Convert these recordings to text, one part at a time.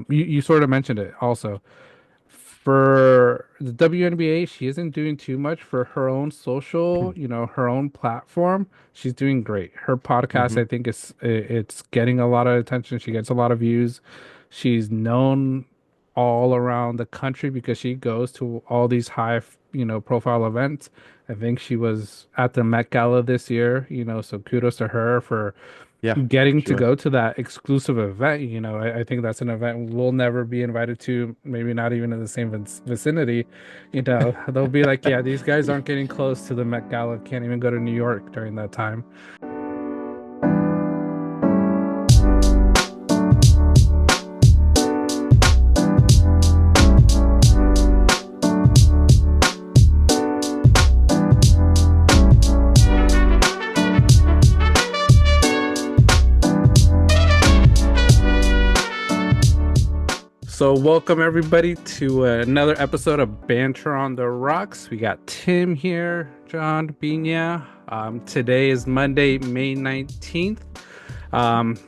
You sort of mentioned it also. For the WNBA, she isn't doing too much for her own social, her own platform. She's doing great. Her podcast, Hmm. I think, it's getting a lot of attention. She gets a lot of views. She's known all around the country because she goes to all these high, profile events. I think she was at the Met Gala this year, so kudos to her for Yeah, getting she to was. go to that exclusive event. I think that's an event we'll never be invited to, maybe not even in the same vicinity. They'll be like, yeah, these guys aren't getting close to the Met Gala, can't even go to New York during that time. So, welcome everybody to another episode of Banter on the Rocks. We got Tim here, John Bina. Today is Monday, May 19th.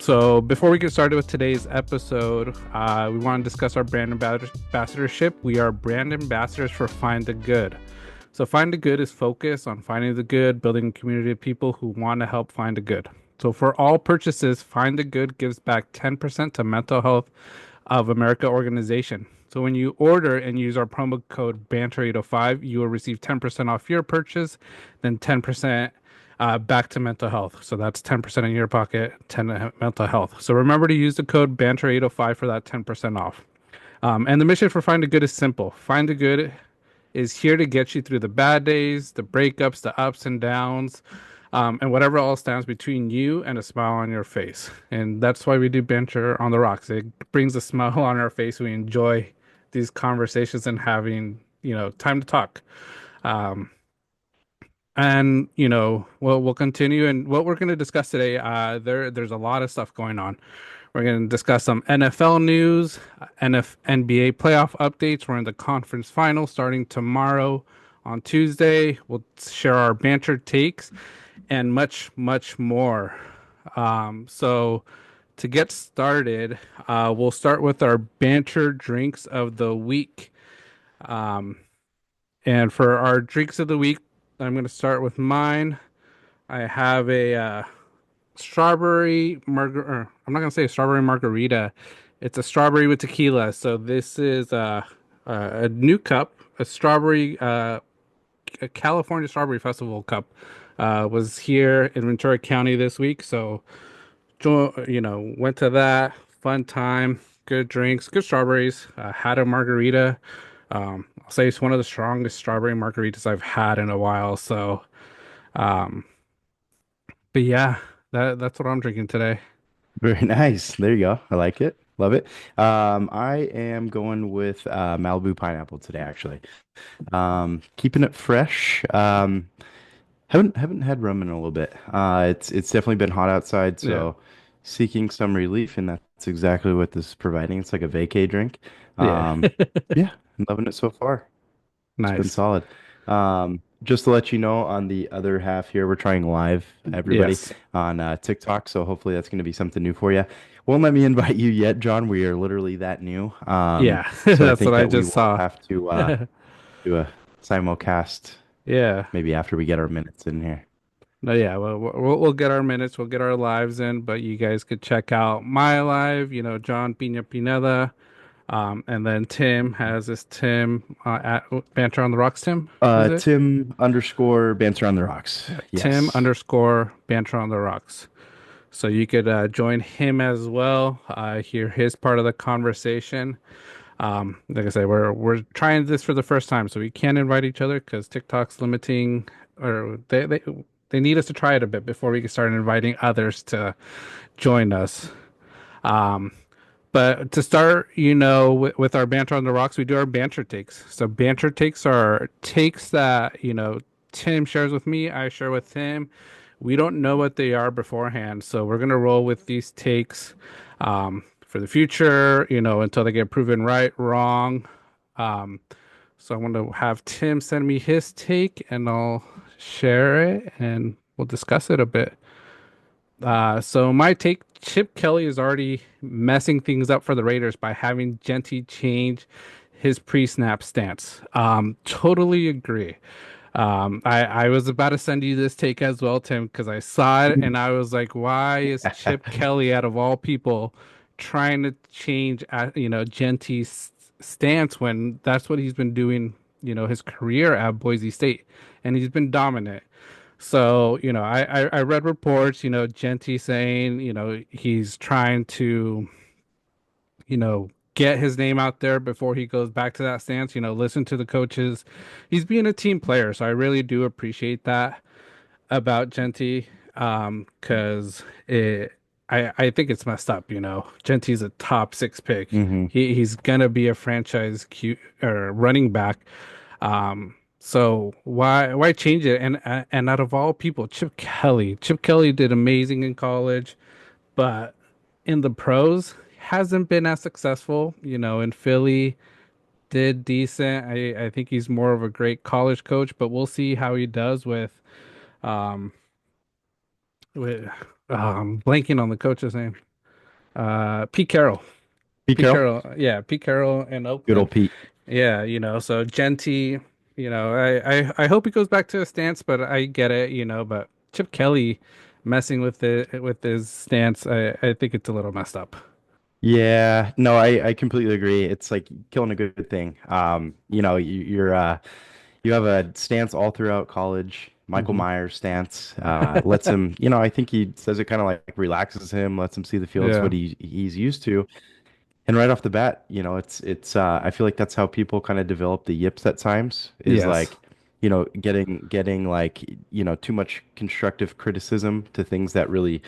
So, before we get started with today's episode, we want to discuss our brand ambassadorship. We are brand ambassadors for Find the Good. So, Find the Good is focused on finding the good, building a community of people who want to help find the good. So, for all purchases, Find the Good gives back 10% to mental health of America organization. So when you order and use our promo code BANTER805, you will receive 10% off your purchase, then 10% back to mental health. So that's 10% in your pocket, 10 mental health. So remember to use the code BANTER805 for that 10% off. And the mission for Find a Good is simple. Find a Good is here to get you through the bad days, the breakups, the ups and downs, and whatever all stands between you and a smile on your face. And that's why we do Banter on the Rocks. It brings a smile on our face. We enjoy these conversations and having, time to talk. Um, and we'll continue. And what we're going to discuss today, there's a lot of stuff going on. We're going to discuss some NFL news, NBA playoff updates. We're in the conference final starting tomorrow on Tuesday. We'll share our banter takes and much, much more. So to get started, we'll start with our banter drinks of the week. Um, and for our drinks of the week, I'm going to start with mine. I have a strawberry margar. I'm not going to say a strawberry margarita. It's a strawberry with tequila. So this is a new cup, a strawberry, a California Strawberry Festival cup. Was here in Ventura County this week, so went to that. Fun time, good drinks, good strawberries. Had a margarita. I'll say it's one of the strongest strawberry margaritas I've had in a while. So, um, but yeah, that's what I'm drinking today. Very nice. There you go. I like it. Love it. I am going with Malibu pineapple today, actually. Keeping it fresh. Haven't had rum in a little bit. It's definitely been hot outside, Yeah, so seeking some relief, and that's exactly what this is providing. It's like a vacay drink. yeah, Um, yeah, I'm loving it so far. It's been nice. solid. Just to let you know, on the other half here, we're trying live, everybody, Yes, on TikTok. So hopefully that's going to be something new for you. Won't let me invite you yet, John. We are literally that new. yeah, So I that's what think I that we just will saw. have to do a simulcast Yeah. maybe after we get our minutes in here. No, yeah, well, we'll get our minutes, we'll get our lives in, but you guys could check out my live, John Pina Pineda, and then Tim has this Tim at Banter on the Rocks. Tim, is it? Tim underscore Banter on the Rocks. Yeah, Tim Yes. underscore Banter on the Rocks. So you could join him as well, hear his part of the conversation. Like I said, we're trying this for the first time, so we can't invite each other because TikTok's limiting, or they need us to try it a bit before we can start inviting others to join us. Um, but to start, with our banter on the rocks, we do our banter takes. So banter takes are takes that Tim shares with me, I share with him. We don't know what they are beforehand, so we're gonna roll with these takes for the future, until they get proven right, wrong. Um, so I'm gonna have Tim send me his take, and I'll share it, and we'll discuss it a bit. So my take, Chip Kelly is already messing things up for the Raiders by having Jeanty change his pre-snap stance. Totally agree. I was about to send you this take as well, Tim, because I saw it and I was like, why is Chip Kelly out of all people trying to change, Jeanty's stance when that's what he's been doing, his career at Boise State, and he's been dominant. So, I read reports, Genty saying, he's trying to, get his name out there before he goes back to that stance, listen to the coaches. He's being a team player, so I really do appreciate that about Genty. Because I think it's messed up, Genty's a top six pick. Hmm. He's gonna be a franchise Q or running back. So why change it? And out of all people, Chip Kelly did amazing in college, but in the pros hasn't been as successful. In Philly did decent. I think he's more of a great college coach, but we'll see how he does um with blanking on the coach's name. Pete Carroll. Pete Pete Carroll, Carroll. Yeah, Pete Carroll in good Oakland. old Pete. Yeah, so Genty, I hope he goes back to his stance, but I get it, but Chip Kelly messing with his stance, I think it's a little messed up. Yeah, no, I completely agree. It's like killing a good thing. You have a stance all throughout college. Michael Hmm. Myers stance lets him, I think he says it kind of like relaxes him, lets him see the field's Yeah. what he's used to. And right off the bat, it's I feel like that's how people kind of develop the yips at times is Yes. like, getting like, too much constructive criticism to things that really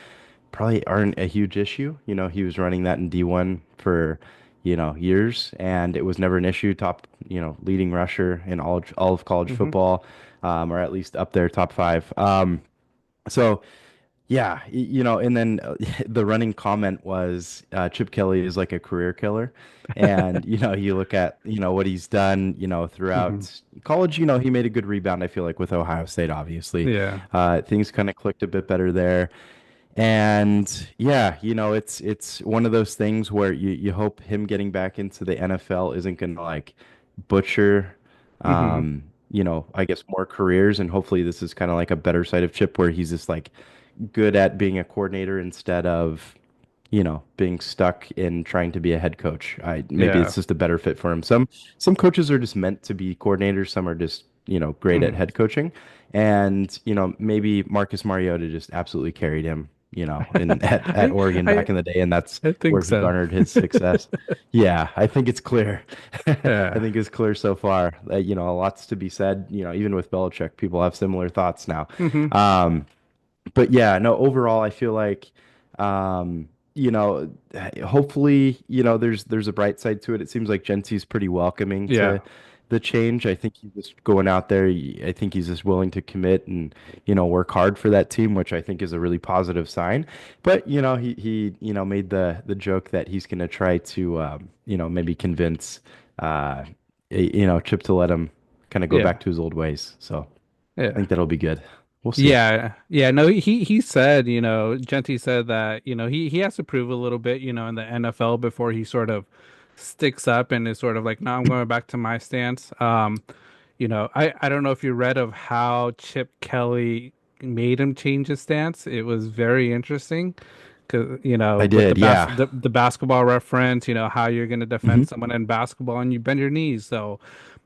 probably aren't a huge issue. He was running that in D1 for, years, and it was never an issue. Top, leading rusher in all of college Hmm. football, or at least up there, top five. So yeah, and then the running comment was Chip Kelly is like a career killer. And, you look at, what he's done, Hmm. throughout college, he made a good rebound, I feel like, with Ohio State, obviously. Yeah. Things kind of clicked a bit better there. And yeah, it's one of those things where you hope him getting back into the NFL isn't gonna like butcher Hmm. I guess more careers, and hopefully this is kind of like a better side of Chip where he's just like good at being a coordinator instead of being stuck in trying to be a head coach. I maybe Yeah. it's just a better fit for him. Some coaches are just meant to be coordinators, some are just, great at Hmm. head coaching. And, maybe Marcus Mariota just absolutely carried him, in at I Oregon back I in the day, and that's I where think he so. garnered his success. Yeah, I think it's clear. I Yeah. think it's clear so far. Lots to be said, even with Belichick, people have similar thoughts now. Hmm. Um, but yeah, no, overall, I feel like, um, hopefully, there's a bright side to it. It seems like Genty's pretty welcoming Yeah. to the change. I think he's just going out there. I think he's just willing to commit and, work hard for that team, which I think is a really positive sign. But, he made the joke that he's going to try to, maybe convince, uh, Chip to let him kind of go back Yeah. to his old ways. So I Yeah. think that'll be good. We'll see. Yeah, yeah, no, he said, Genty said that, he has to prove a little bit, in the NFL before he sort of sticks up and is sort of like, no, I'm going back to my stance. I don't know if you read of how Chip Kelly made him change his stance. It was very interesting because, I with did, yeah. the basketball reference, how you're going to Hmm. defend someone in basketball and you bend your knees. So,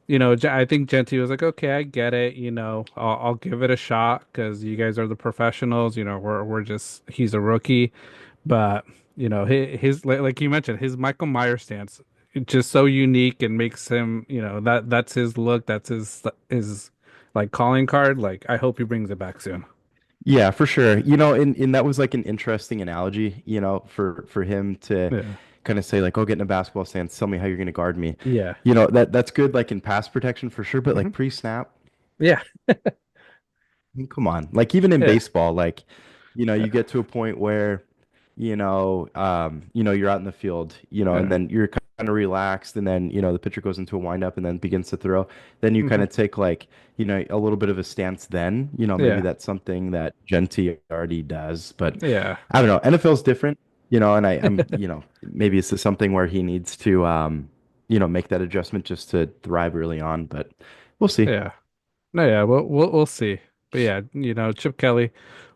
I think Genty was like, okay, I get it. I'll give it a shot because you guys are the professionals. We're just he's a rookie, but his like you mentioned, his Michael Myers stance, it's just so unique and makes him, that's his look, that's his like calling card. Like I hope he brings it back soon. Yeah, for sure. And that was like an interesting analogy, for him to Yeah. kind of say like, "Oh, get in a basketball stance. Tell me how you're going to guard me." Yeah. That's good like in pass protection for sure, but like Hmm. pre-snap, Yeah. I mean, come on. Like even in Yeah. baseball, like, you get to a point where, you're out in the field, and Yeah. then you're kind of relaxed, and then the pitcher goes into a windup and then begins to throw, then you kind Hmm. of take like a little bit of a stance. Then maybe Yeah. that's something that Genty already does, but Yeah. I don't know. NFL's different, and I'm maybe it's just something where he needs to make that adjustment just to thrive early on, but we'll see. Yeah. No, yeah, we'll see. But yeah, Chip Kelly.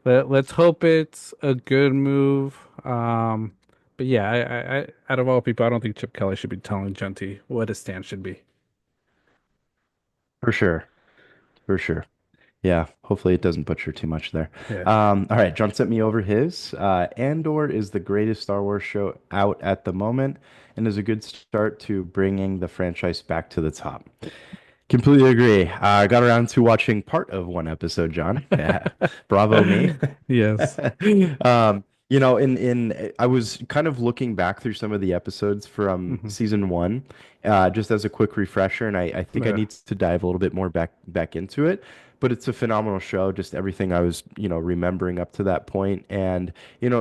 Let's hope it's a good move. But yeah, out of all people, I don't think Chip Kelly should be telling Genty what his stance should be. For sure. For sure. Yeah, hopefully it doesn't butcher too much there. Yeah. All right, John sent me over his. Andor is the greatest Star Wars show out at the moment and is a good start to bringing the franchise back to the top. Completely agree. I got around to watching part of one episode, John. Yeah, bravo me. Yes. In I was kind of looking back through some of the episodes from Hmm. season one, just as a quick refresher, and I think I Yeah. need to dive a little bit more back into it. But it's a phenomenal show, just everything I was, remembering up to that point. And,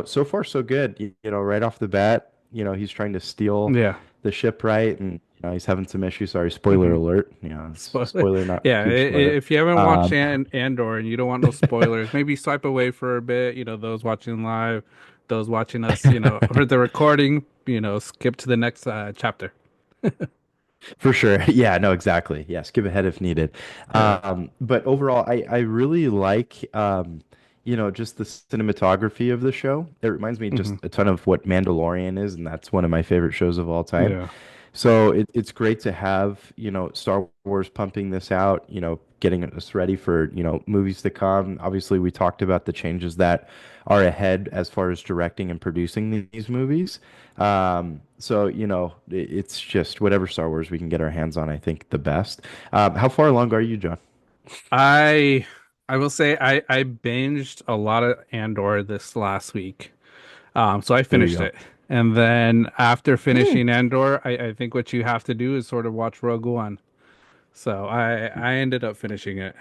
so far so good. Right off the bat, he's trying to steal Yeah. the ship right, and he's having some issues. Sorry, spoiler Hmm. alert. Spoiler. Spoiler, not Yeah. huge spoiler. If you haven't watched Um, Andor and you don't want no spoilers, maybe swipe away for a bit. Those watching live, those watching us, or the recording, skip to the next chapter. For sure. Yeah, no, exactly. Yeah, skip ahead if needed. Yeah. But overall, I really like just the cinematography of the show. It reminds me just Hmm. a ton of what Mandalorian is, and that's one of my favorite shows of all time. Yeah. So it's great to have, Star Wars pumping this out, getting us ready for, movies to come. Obviously, we talked about the changes that are ahead as far as directing and producing these movies. So, it's just whatever Star Wars we can get our hands on, I think the best. How far along are you, John? I I will say I binged a lot of Andor this last week. So I There you finished go. it. And then after Mm. finishing Andor, I think what you have to do is sort of watch Rogue One. So I ended up finishing it.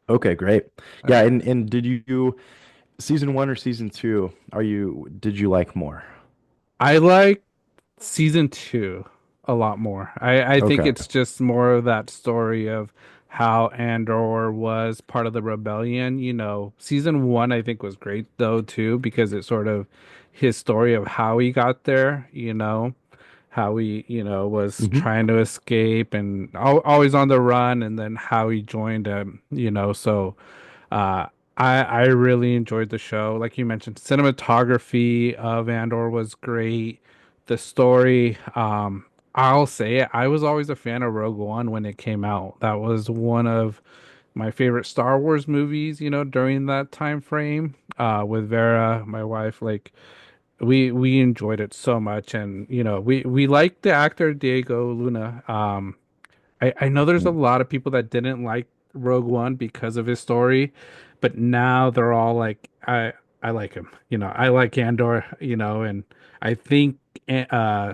Okay, great. Yeah, Uh, and did you season one or season two? Did you like more? I like season two a lot more. I think Okay. it's just more of that story of how Andor was part of the rebellion. Season one I think was great though too because it sort of his story of how he got there. How he, was Hmm. trying to escape and always on the run, and then how he joined So, uh, I really enjoyed the show. Like you mentioned, cinematography of Andor was great. The story, I'll say it, I was always a fan of Rogue One when it came out. That was one of my favorite Star Wars movies, during that time frame. With Vera, my wife, like we enjoyed it so much, and we liked the actor Diego Luna. I know there's a lot of people that didn't like Rogue One because of his story, but now they're all like, I like him. I like Andor. And I think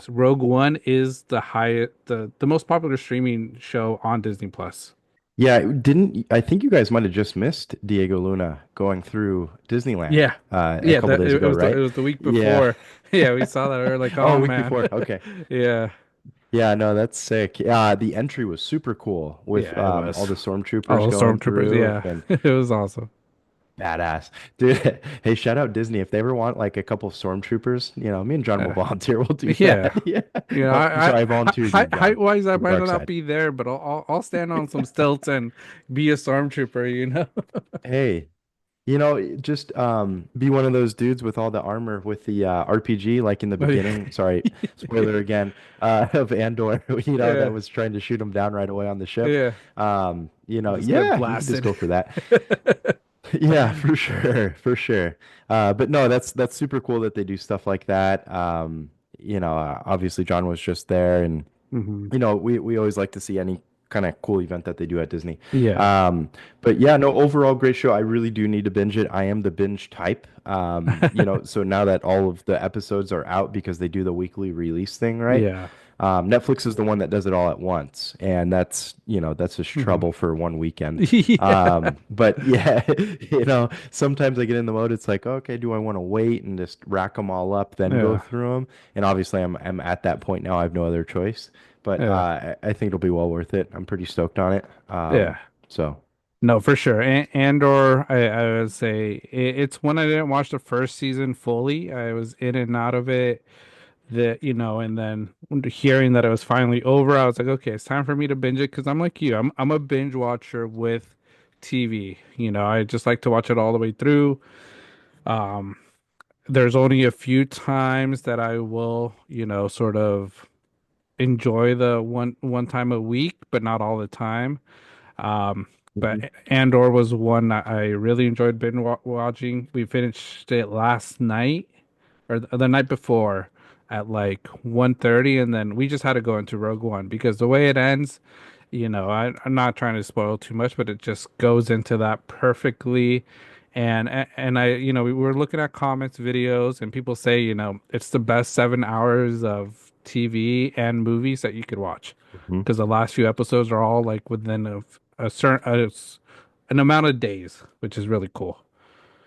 Rogue One is the most popular streaming show on Disney Plus. Yeah, didn't I think you guys might have just missed Diego Luna going through Disneyland Yeah, a yeah. couple days It ago, was it right? was the week Yeah. before. Yeah, we saw that. We were like, Oh, a oh week man. before. Okay. Yeah, Yeah, no, that's sick. The entry was super cool with yeah. It all was. the stormtroopers Oh, going stormtroopers. through Yeah, and it was awesome. badass. Dude, hey, shout out Disney. If they ever want like a couple of stormtroopers, me and John will Uh, volunteer. We'll do yeah. that. Yeah. I, I'm sorry, I volunteered you, height John, wise, I for the might dark not side. be there, but I'll stand on some stilts and be a stormtrooper. Hey, just be one of those dudes with all the armor with the RPG, like in the Oh, beginning. Sorry, spoiler again, of Andor, that yeah, was trying to shoot him down right away on the ship. yeah. Just get Yeah, you could just blasted. go for that. Yeah, for sure, for sure. But no, that's super cool that they do stuff like that. Obviously John was just there, and Hmm. we always like to see any kind of cool event that they do at Disney. Yeah. Um, but yeah, no, overall great show. I really do need to binge it. I am the binge type. So now that all of the episodes are out because they do the weekly release thing, right? Yeah. Netflix is the one that does it all at once, and that's just Mhm. trouble for one weekend. Yeah. But yeah, sometimes I get in the mode. It's like, okay, do I want to wait and just rack them all up, then go Yeah. through them? And obviously, I'm at that point now. I have no other choice. But Yeah. I think it'll be well worth it. I'm pretty stoked on it. Yeah. So. No, for sure. Andor, I would say it's one I didn't watch the first season fully. I was in and out of it. And then hearing that it was finally over, I was like, okay, it's time for me to binge it because I'm like you. I'm a binge watcher with TV. I just like to watch it all the way through. Um, there's only a few times that I will, sort of enjoy the one time a week, but not all the time. But Andor was one that I really enjoyed binge watching. We finished it last night or the night before at like 1:30, and then we just had to go into Rogue One because the way it ends, I'm not trying to spoil too much, but it just goes into that perfectly. And we were looking at comments, videos, and people say, it's the best 7 hours of TV and movies that you could watch Mhm. because the last few episodes are all like within a certain an amount of days, which is really cool.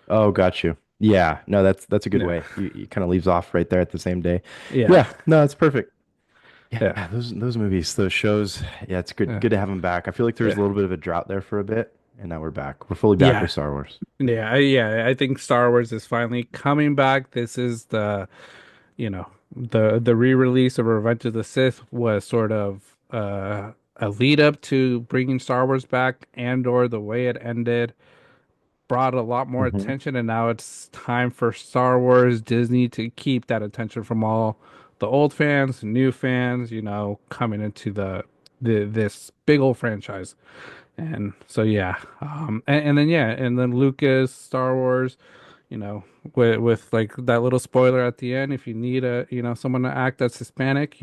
Oh, got you. Yeah, no, that's a good Yeah, way. You kind of leaves off right there at the same day. yeah, Yeah, no, that's perfect. Yeah, yeah, those movies, those shows. Yeah, it's good yeah, good to have them back. I feel like there was a yeah, little bit of a drought there for a bit, and now we're back. We're fully back yeah. with Star Wars. Yeah, I think Star Wars is finally coming back. This is you know, the re-release of Revenge of the Sith was sort of a lead up to bringing Star Wars back. Andor, the way it ended, brought a lot more Hmm. attention, and now it's time for Star Wars, Disney to keep that attention from all the old fans, new fans, coming into the this big old franchise. And so yeah, and then Lucas, Star Wars, with like that little spoiler at the end. If you need someone to act that's Hispanic,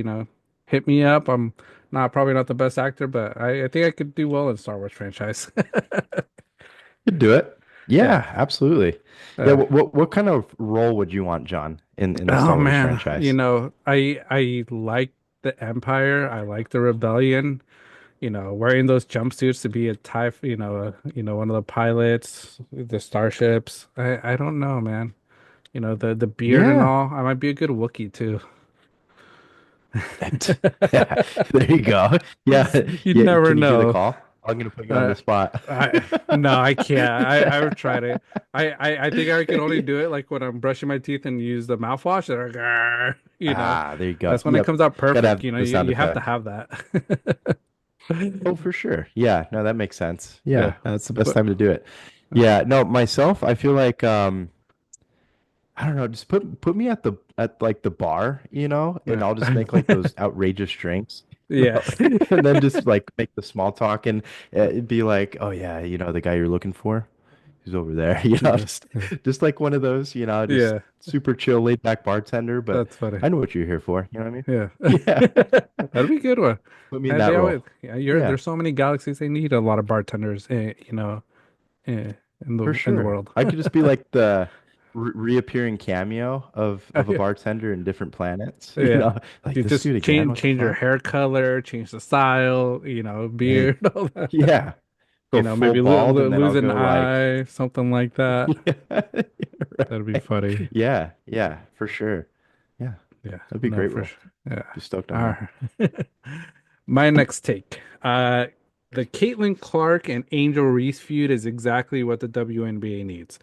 hit me up. I'm probably not the best actor, but I think I could do well in Star Wars franchise. Could do it. Yeah. Yeah, absolutely. Yeah, Uh, what kind of role would you want, John, in the oh Star Wars man, franchise? I like the Empire. I like the Rebellion. Wearing those jumpsuits to be a TIE, one of the pilots, the starships. I don't know, man. The beard and Yeah. all. I might be a good Wookiee too. Yeah, there you go. Yeah, You'd yeah. never Can you do the know. call? I'm gonna put you on Uh, the spot. no, I can't. I've tried it. I think I could only do it like when I'm brushing my teeth and use the mouthwash. And There you go. that's when it Yep. comes out Gotta perfect. have the sound You have to effect. have that. Oh, for sure. Yeah, no, that makes sense. Yeah, Yeah, that's the best but time to do it. Yeah, no, myself, I feel like I don't know, just put me at like the bar, and yeah, I'll just make like those outrageous drinks. yeah, And then just like make the small talk and it'd be like, "Oh yeah, the guy you're looking for, he's over there." yeah, Just like one of those, just yeah. super chill, laid back bartender, but That's funny. I know what you're here for, you know what I mean? Yeah, Yeah. that'd be a good one. Put me in And that they always, role. yeah, Yeah. there's so many galaxies. They need a lot of bartenders, in For the sure. world. I could just be like the reappearing cameo of a Yeah, bartender in different planets. yeah. Like You this just dude again. What the change your fuck? hair color, change the style, Hey, beard, all that. yeah. Go full Maybe bald and then lose I'll an go like, eye, something like that. yeah, That'd be right. funny. Yeah, yeah, for sure. Yeah, Yeah, that'd be a no, great for role. sure. Yeah. Be stoked on All that. right. My next take. The Caitlin Clark and Angel Reese feud is exactly what the WNBA needs.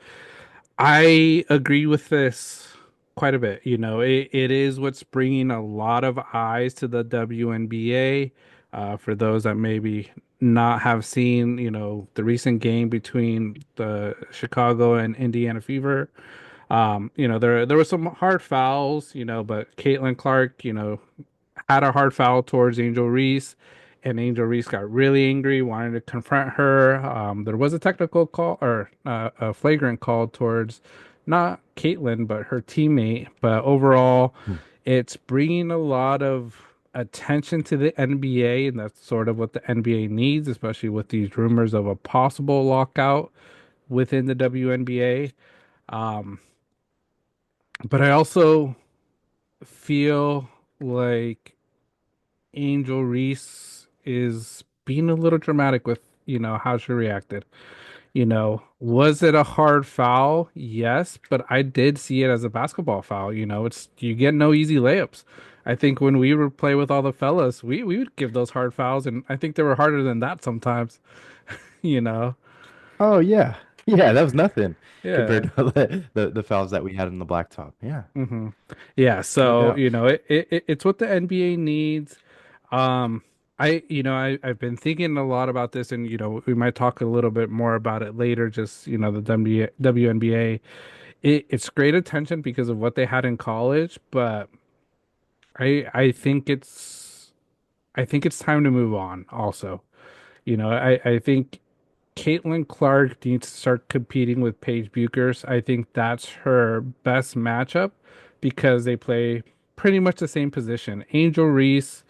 I agree with this quite a bit. It is what's bringing a lot of eyes to the WNBA. For those that maybe not have seen, the recent game between the Chicago and Indiana Fever. There was some hard fouls, but Caitlin Clark, had a hard foul towards Angel Reese, and Angel Reese got really angry, wanted to confront her. There was a technical call or a flagrant call towards not Caitlin, but her teammate. But overall, Hmm. it's bringing a lot of attention to the NBA, and that's sort of what the NBA needs, especially with these rumors of a possible lockout within the WNBA. Um, but I also feel like Angel Reese is being a little dramatic with, how she reacted. Was it a hard foul? Yes, but I did see it as a basketball foul. It's you get no easy layups. I think when we would play with all the fellas, we would give those hard fouls, and I think they were harder than that sometimes, you know. Oh yeah. Yeah, that was nothing compared Yeah. to the fouls that we had in the blacktop. Yeah, hmm Yeah, no so doubt. it's what the NBA needs. I've been thinking a lot about this, and we might talk a little bit more about it later. Just the WNBA. It's great attention because of what they had in college, but I think it's time to move on. Also, I think Caitlin Clark needs to start competing with Paige Buchers. I think that's her best matchup because they play pretty much the same position. Angel Reese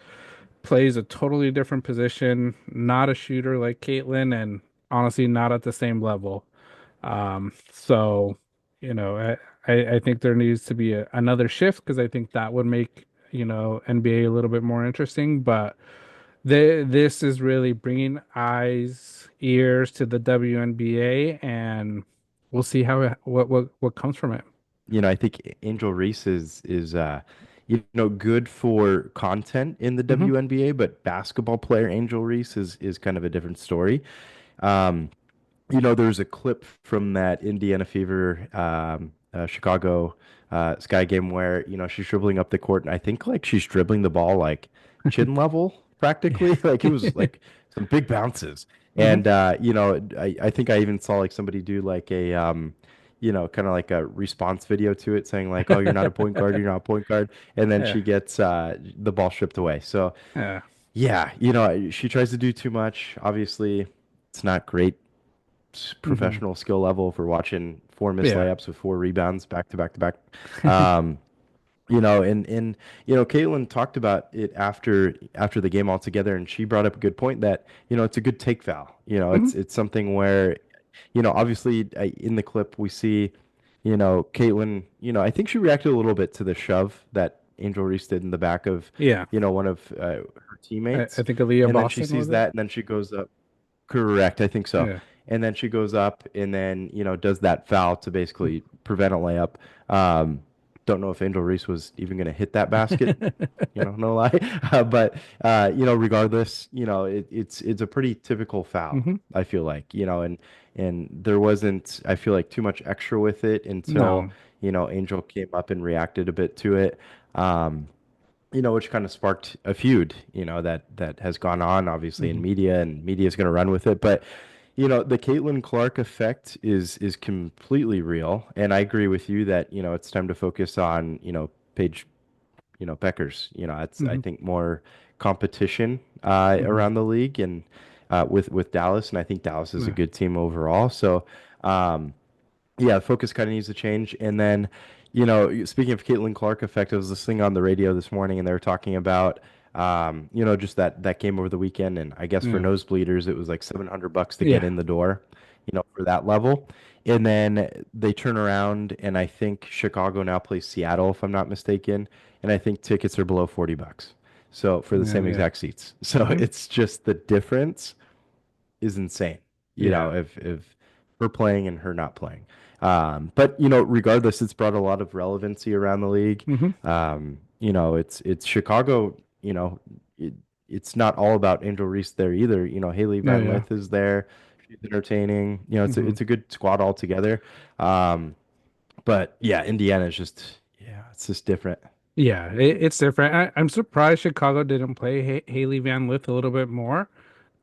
plays a totally different position, not a shooter like Caitlin, and honestly, not at the same level. So, I think there needs to be another shift because I think that would make, NBA a little bit more interesting. But this is really bringing eyes, ears to the WNBA, and we'll see what comes from it. I think Angel Reese is good for content in the hmm WNBA, but basketball player Angel Reese is kind of a different story. Um, there's a clip from that Indiana Fever, Chicago Sky game where, she's dribbling up the court, and I think like she's dribbling the ball like chin level Yeah. practically. Like it was like some big bounces. hmm And I think I even saw like somebody do like kind of like a response video to it saying like, "Oh, you're not a point guard, you're not a point guard," and then Yeah. she gets the ball stripped away. So Yeah. yeah, she tries to do too much. Obviously, it's not great hmm professional skill level for watching four missed Yeah. layups with four rebounds back to back to back. Um, and Caitlin talked about it after the game altogether, and she brought up a good point that it's a good take foul. hmm It's something where obviously in the clip we see Caitlin. I think she reacted a little bit to the shove that Angel Reese did in the back of Yeah. one of her I teammates, think Aaliyah and then she Boston sees was it? that, and then she goes up. Correct, I think so. Yeah. And then she goes up and then, does that foul to basically prevent a layup. Um, don't know if Angel Reese was even going to hit that basket, no lie. But regardless, it's a pretty typical foul, hmm I feel like, and there wasn't, I feel like, too much extra with it until, No. Angel came up and reacted a bit to it. Um, which kind of sparked a feud, that has gone on obviously in hmm media, and media is going to run with it. But the Caitlin Clark effect is completely real, and I agree with you that it's time to focus on Paige, Beckers. It's I hmm think more competition hmm around the league, and with Dallas, and I think Dallas is a Yeah. good team overall. So. Um, yeah, focus kind of needs to change. And then, speaking of Caitlin Clark effect, I was listening on the radio this morning, and they were talking about, just that game over the weekend. And I guess for Yeah. nosebleeders, it was like $700 to get Yeah. in the door, for that level. And then they turn around, and I think Chicago now plays Seattle, if I'm not mistaken. And I think tickets are below $40. So for the Yeah. same Yeah. exact seats. So hmm it's just the difference is insane. Yeah. If her playing and her not playing. But regardless, it's brought a lot of relevancy around the league. hmm It's Chicago. It's not all about Angel Reese there either. Haley Yeah. Van Yeah. Lith is there. She's entertaining. It's a, hmm it's a good squad altogether. Um, but yeah, Indiana is just it's just different. Yeah. It's different. I'm surprised Chicago didn't play Haley Van Lith a little bit more.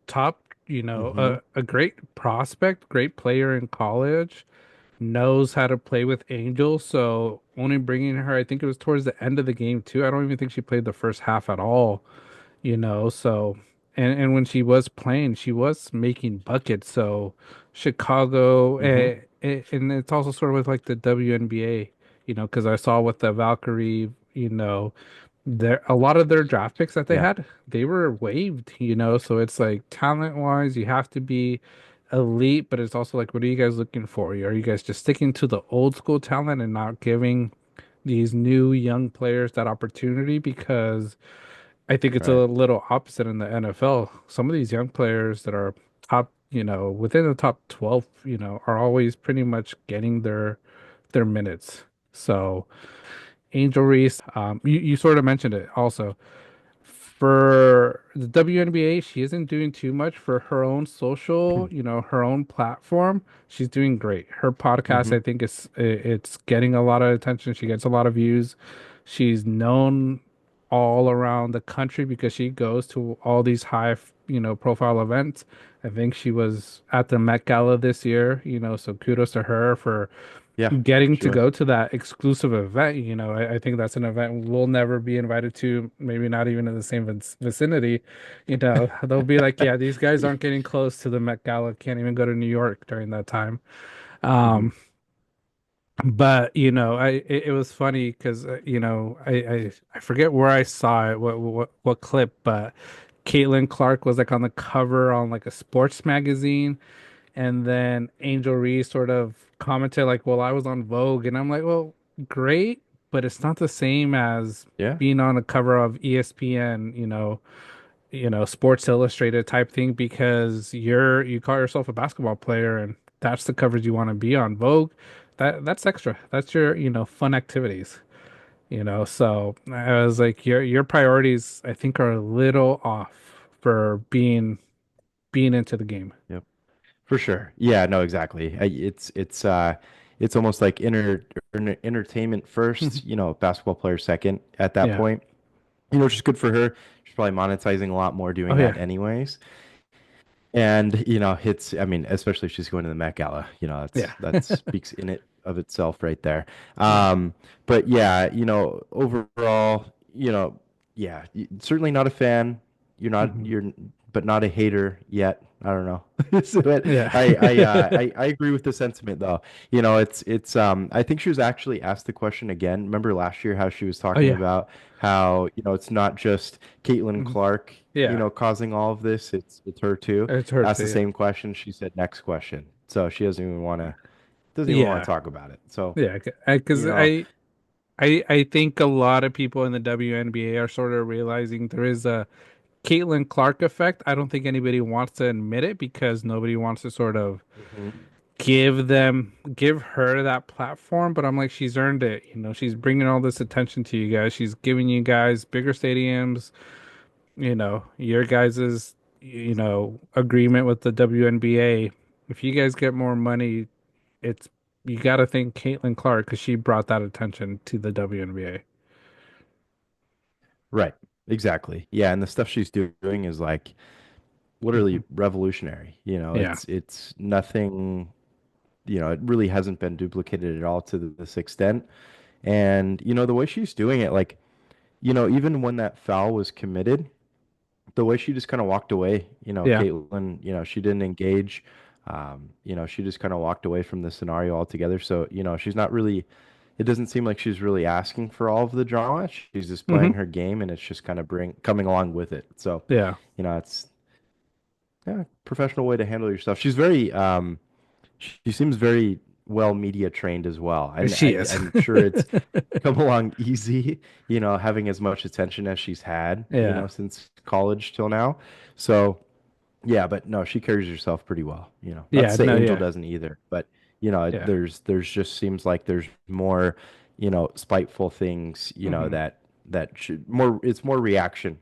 Top, Hmm. a great prospect, great player in college, knows how to play with Angel. So only bringing her, I think it was towards the end of the game too. I don't even think she played the first half at all. So and when she was playing, she was making buckets. So Chicago, Hmm. and it's also sort of with like the WNBA, because I saw with the Valkyrie, there a lot of their draft picks that they Yeah. had, they were waived, so it's like talent wise, you have to be elite, but it's also like, what are you guys looking for? Are you guys just sticking to the old school talent and not giving these new young players that opportunity? Because I think it's a Right. little opposite in the NFL. Some of these young players that are top, within the top 12, are always pretty much getting their minutes. So Angel Reese, you sort of mentioned it also. For the WNBA, she isn't doing too much for her own social, her own platform. She's doing great. Her podcast, Hmm. I think, it's getting a lot of attention. She gets a lot of views. She's known all around the country because she goes to all these high, profile events. I think she was at the Met Gala this year, so kudos to her for Yeah, getting she to was. go to that exclusive event. I think that's an event we'll never be invited to, maybe not even in the same vicinity. They'll be like, yeah, these guys aren't getting close to the Met Gala, can't even go to New York during that time. Hmm. Um, but it was funny because I forget where I saw it, what clip, but Caitlin Clark was like on the cover on like a sports magazine, and then Angel Reese sort of commented like, "Well, I was on Vogue," and I'm like, "Well, great, but it's not the same as Yeah. being on the cover of ESPN, Sports Illustrated type thing because you call yourself a basketball player and that's the coverage you want to be on. Vogue, that's extra. That's your, fun activities." So I was like, your priorities, I think, are a little off for being into the game. Yep. For sure. Yeah, no, exactly. It's almost like entertainment first, basketball player second at that Yeah. point. Which is good for her. She's probably monetizing a lot more Oh doing yeah. that anyways. And it's I mean, especially if she's going to the Met Gala, Yeah. that speaks in it of itself right there. Yeah. But yeah, overall, yeah, certainly not a fan. Hmm. You're but not a hater yet. I don't know. But Yeah. I agree with the sentiment though. It's I think she was actually asked the question again. Remember last year how she was Oh talking yeah. about how, it's not just Caitlin Hmm. Clark, Yeah. causing all of this. It's her too. It's her Asked too. the Yeah. same question. She said next question. So she doesn't even want to Yeah. talk about it. So, Yeah. Because you know, I think a lot of people in the WNBA are sort of realizing there is a Caitlin Clark effect. I don't think anybody wants to admit it because nobody wants to sort of Mhm. give her that platform. But I'm like, she's earned it. She's bringing all this attention to you guys. She's giving you guys bigger stadiums. Your guys's, agreement with the WNBA. If you guys get more money, it's you got to thank Caitlin Clark because she brought that attention to the WNBA. Right. Exactly. Yeah, and the stuff she's doing is like literally Hmm. revolutionary. Yeah. It's nothing, it really hasn't been duplicated at all to this extent. And, the way she's doing it, like, even when that foul was committed, the way she just kind of walked away, Yeah. Caitlin, she didn't engage. She just kind of walked away from the scenario altogether. So, she's not really, it doesn't seem like she's really asking for all of the drama. She's just Hmm. playing her game and it's just kind of coming along with it. So, Yeah. it's yeah, professional way to handle your stuff. She's very, she seems very well media trained as well. And She is. I'm sure it's come along easy, having as much attention as she's had, Yeah. since college till now. So, yeah, but no, she carries herself pretty well, Not to Yeah. say No. Angel Yeah. doesn't either, but Yeah. there's just seems like there's more, spiteful things, Hmm. that should more it's more reaction,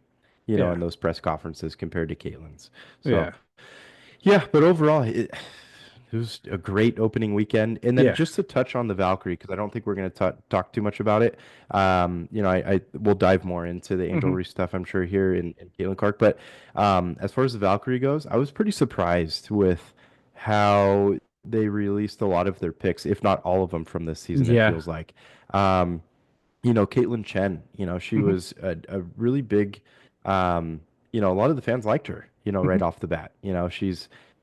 Yeah. in those press conferences compared to Caitlin's. So, Yeah. yeah, but overall, it was a great opening weekend. And then Yeah. just to touch on the Valkyrie, because I don't think we're going to talk too much about it. I will dive more into the Angel Hmm. Reese stuff, I'm sure, here in Caitlin Clark. But as far as the Valkyrie goes, I was pretty surprised with how they released a lot of their picks, if not all of them from this season, it Yeah. feels like. Um, Caitlin Chen, she Hmm. was a really big, a lot of the fans liked her, Hmm. right off the bat.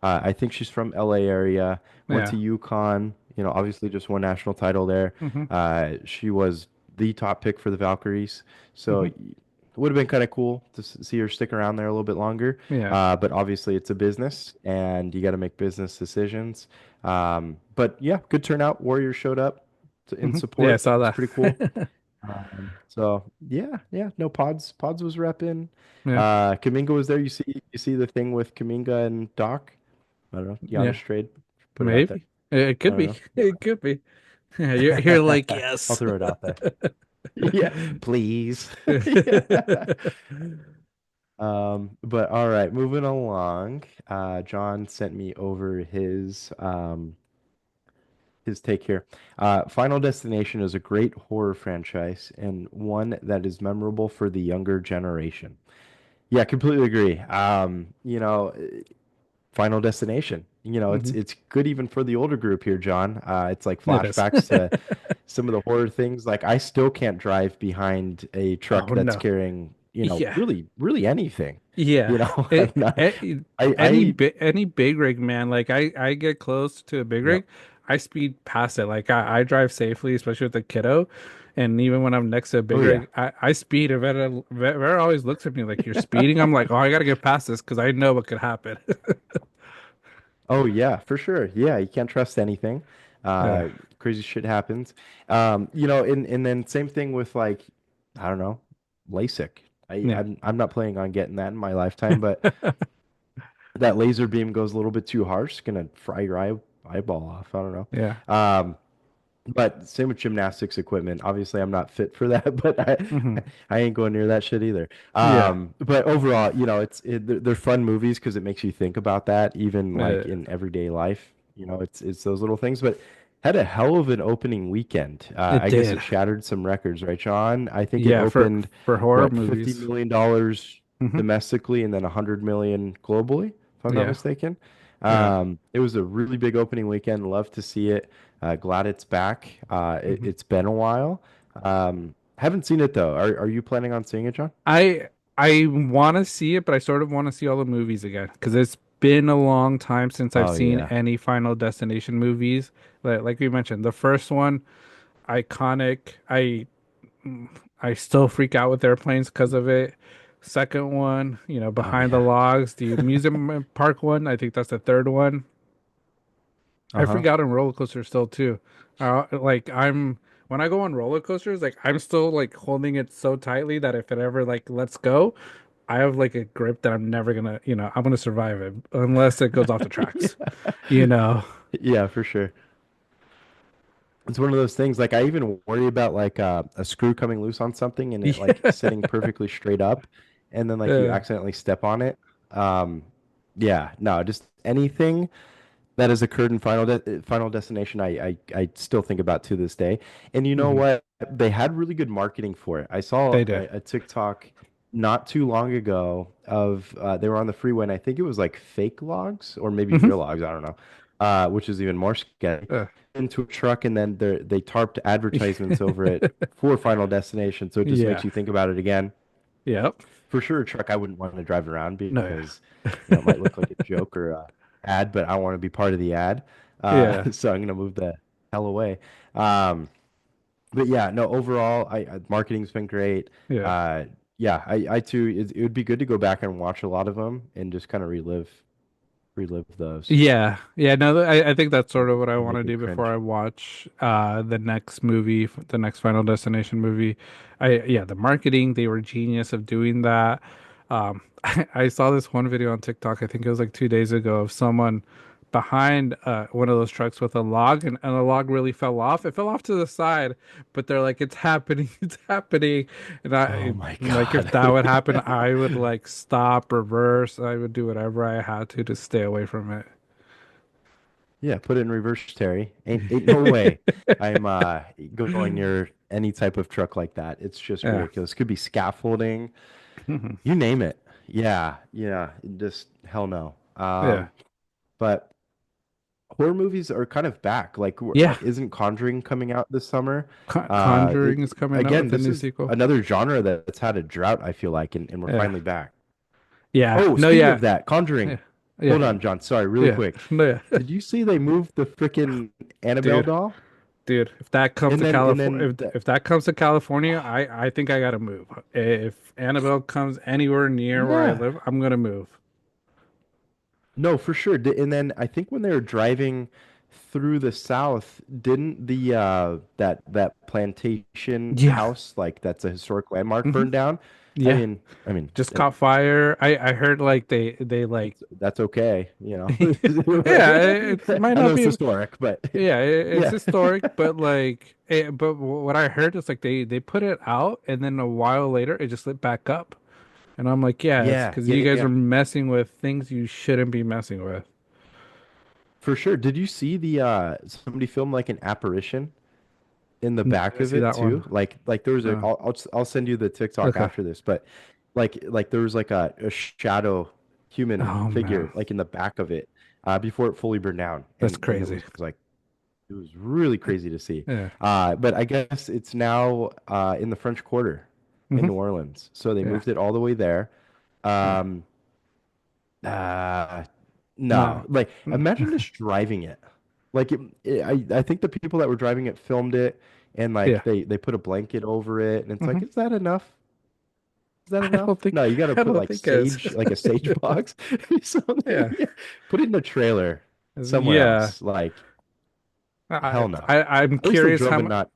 I think she's from LA area, went Yeah. to UConn, obviously just won national title there. Hmm. She was the top pick for the Valkyries. So Hmm. it would have been kind of cool to see her stick around there a little bit longer. Yeah. But obviously it's a business and you got to make business decisions. But yeah, good turnout. Warriors showed up in Hmm. Yeah. I support. saw It's pretty cool. that. So yeah, yeah, no Pods was repping. Yeah, Kaminga was there. You see the thing with Kaminga and Doc. I don't know. yeah, Yanish trade. Put it out there. maybe it I could don't be. know. It could be. Yeah, you're like I'll yes. throw it out there. Yeah, please. Yeah. But all right, moving along. John sent me over his take here. Final Destination is a great horror franchise and one that is memorable for the younger generation. Yeah, completely agree. Final Destination. Mhm. It's good even for the older group here, John. It's like It is. flashbacks to some of the horror things. Like I still can't drive behind a truck Oh that's no. carrying, Yeah. really anything. Yeah. I'm not. Any big rig, man. Like I get close to a big Yep. rig, I speed past it. Like I drive safely, especially with a kiddo. And even when I'm next to a big Oh yeah. rig, I speed. And Vera always looks at me like you're speeding. I'm like, oh, I gotta get past this because I know what could happen. Oh yeah, for sure. Yeah, you can't trust anything. Yeah. Uh, Crazy shit happens. And then same thing with like, I don't know, LASIK. Yeah. I'm not planning on getting that in my lifetime, but that laser beam goes a little bit too harsh, it's gonna fry your eyeball off. I don't know. Yeah. Um, but same with gymnastics equipment. Obviously, I'm not fit for that, but Hmm. I ain't going near that shit either. Yeah. But overall, they're fun movies because it makes you think about that, even like Uh, in everyday life. It's those little things. But had a hell of an opening weekend. it I guess did. it shattered some records, right, Sean? I think it Yeah, opened for horror what $50 movies. million Hmm. domestically and then 100 million globally, if I'm not Yeah. mistaken. Yeah. It was a really big opening weekend. Love to see it. Glad it's back. Mhm. It's been a while. Haven't seen it though. Are you planning on seeing it, John? I want to see it, but I sort of want to see all the movies again because it's been a long time since I've Oh seen yeah. any Final Destination movies. Like we mentioned, the first one, iconic. I still freak out with airplanes because of it. Second one, Oh Behind the yeah. Logs, the amusement park one. I think that's the third one. I freak Uh-huh. out on roller coasters still too. Like I'm when I go on roller coasters, like I'm still like holding it so tightly that if it ever like lets go, I have like a grip that I'm never gonna, I'm gonna survive it unless it goes off the tracks, Yeah. you know. Yeah, for sure. It's one of those things like I even worry about like a screw coming loose on something and it like Yeah. sitting perfectly straight up and then like you Yeah. accidentally step on it. Um yeah, no, just anything that has occurred in Final Destination, I still think about to this day. And you know Hmm. what? They had really good marketing for it. I saw They did. a TikTok not too long ago of they were on the freeway, and I think it was like fake logs or maybe Hmm. real logs. I don't know, which is even more scary. Uh, Into a truck, and then they tarped advertisements over it for Final Destination. So it just makes yeah. you think about it again. Yep. For sure, a truck I wouldn't want to drive around No, yeah. because, it might look like a joke or a ad, but I want to be part of the ad. Yeah. So I'm gonna move the hell away. Um, but yeah, no, overall, marketing's been great. Yeah. Uh, yeah, I too, it would be good to go back and watch a lot of them and just kind of relive those. Yeah, yeah, no, I think that's sort of what I They want to make you do before cringe. I watch the next movie, the next Final Destination movie. Yeah, the marketing, they were genius of doing that. I saw this one video on TikTok, I think it was like 2 days ago, of someone behind one of those trucks with a log, and the log really fell off. It fell off to the side, but they're like, it's happening, it's happening. And Oh my like if God. that would happen, I would like stop, reverse, I would do whatever I had to stay away from it. Yeah, put it in reverse, Terry. Ain't no way I'm going near any type of truck like that. It's just Yeah. ridiculous. Could be scaffolding, Mhm. you name it. Yeah, yeah, just hell no. Yeah. But horror movies are kind of back. Like, Yeah. isn't Conjuring coming out this summer? Conjuring is coming out Again, with a this new is sequel. another genre that's had a drought, I feel like, and we're Yeah. finally back. Yeah. Oh, No, speaking of yeah. that, Yeah. Conjuring. Yeah. Hold on, John. Sorry, really Yeah. quick. No, yeah. Did you see they moved the freaking Annabelle Dude. doll? Dude, if that comes And to then and California, then if that comes to California, I think I gotta move. If Annabelle comes anywhere near where I yeah. live, I'm gonna move. No, for sure. And then I think when they were driving through the south, didn't the that plantation Yeah. house, like that's a historic landmark, Hmm. burn down? I Yeah. mean, I mean, Just caught fire. I heard like they like that's okay, you know. yeah, it might I know not it's be. historic, but Yeah, it's yeah, historic, but what I heard is like they put it out, and then a while later it just lit back up, and I'm like, yeah, it's yeah, because yeah, you yeah, guys yeah, are messing with things you shouldn't be messing with. for sure. Did you see the somebody filmed like an apparition in the No, I back didn't of see it that one. too? Like there was a, No. I'll send you the TikTok Okay. after this, but like there was like a shadow human Oh man, figure like in the back of it before it fully burned down, that's and it crazy. was like it was really crazy to see. Yeah. But I guess it's now in the French Quarter in Hmm. New Orleans, so they Yeah. moved it all the way there. Yeah. Um, uh, No. no, like imagine just driving it. Like I think the people that were driving it filmed it, and like Yeah. they put a blanket over it, and it's Hmm. like, is that enough? Is that I don't enough? think No, you got to I put don't like think it's. sage, like a sage box, or Yeah. something. Put it in a trailer somewhere Yeah. else. Like I, hell no. I'm At least they curious drove how and much. not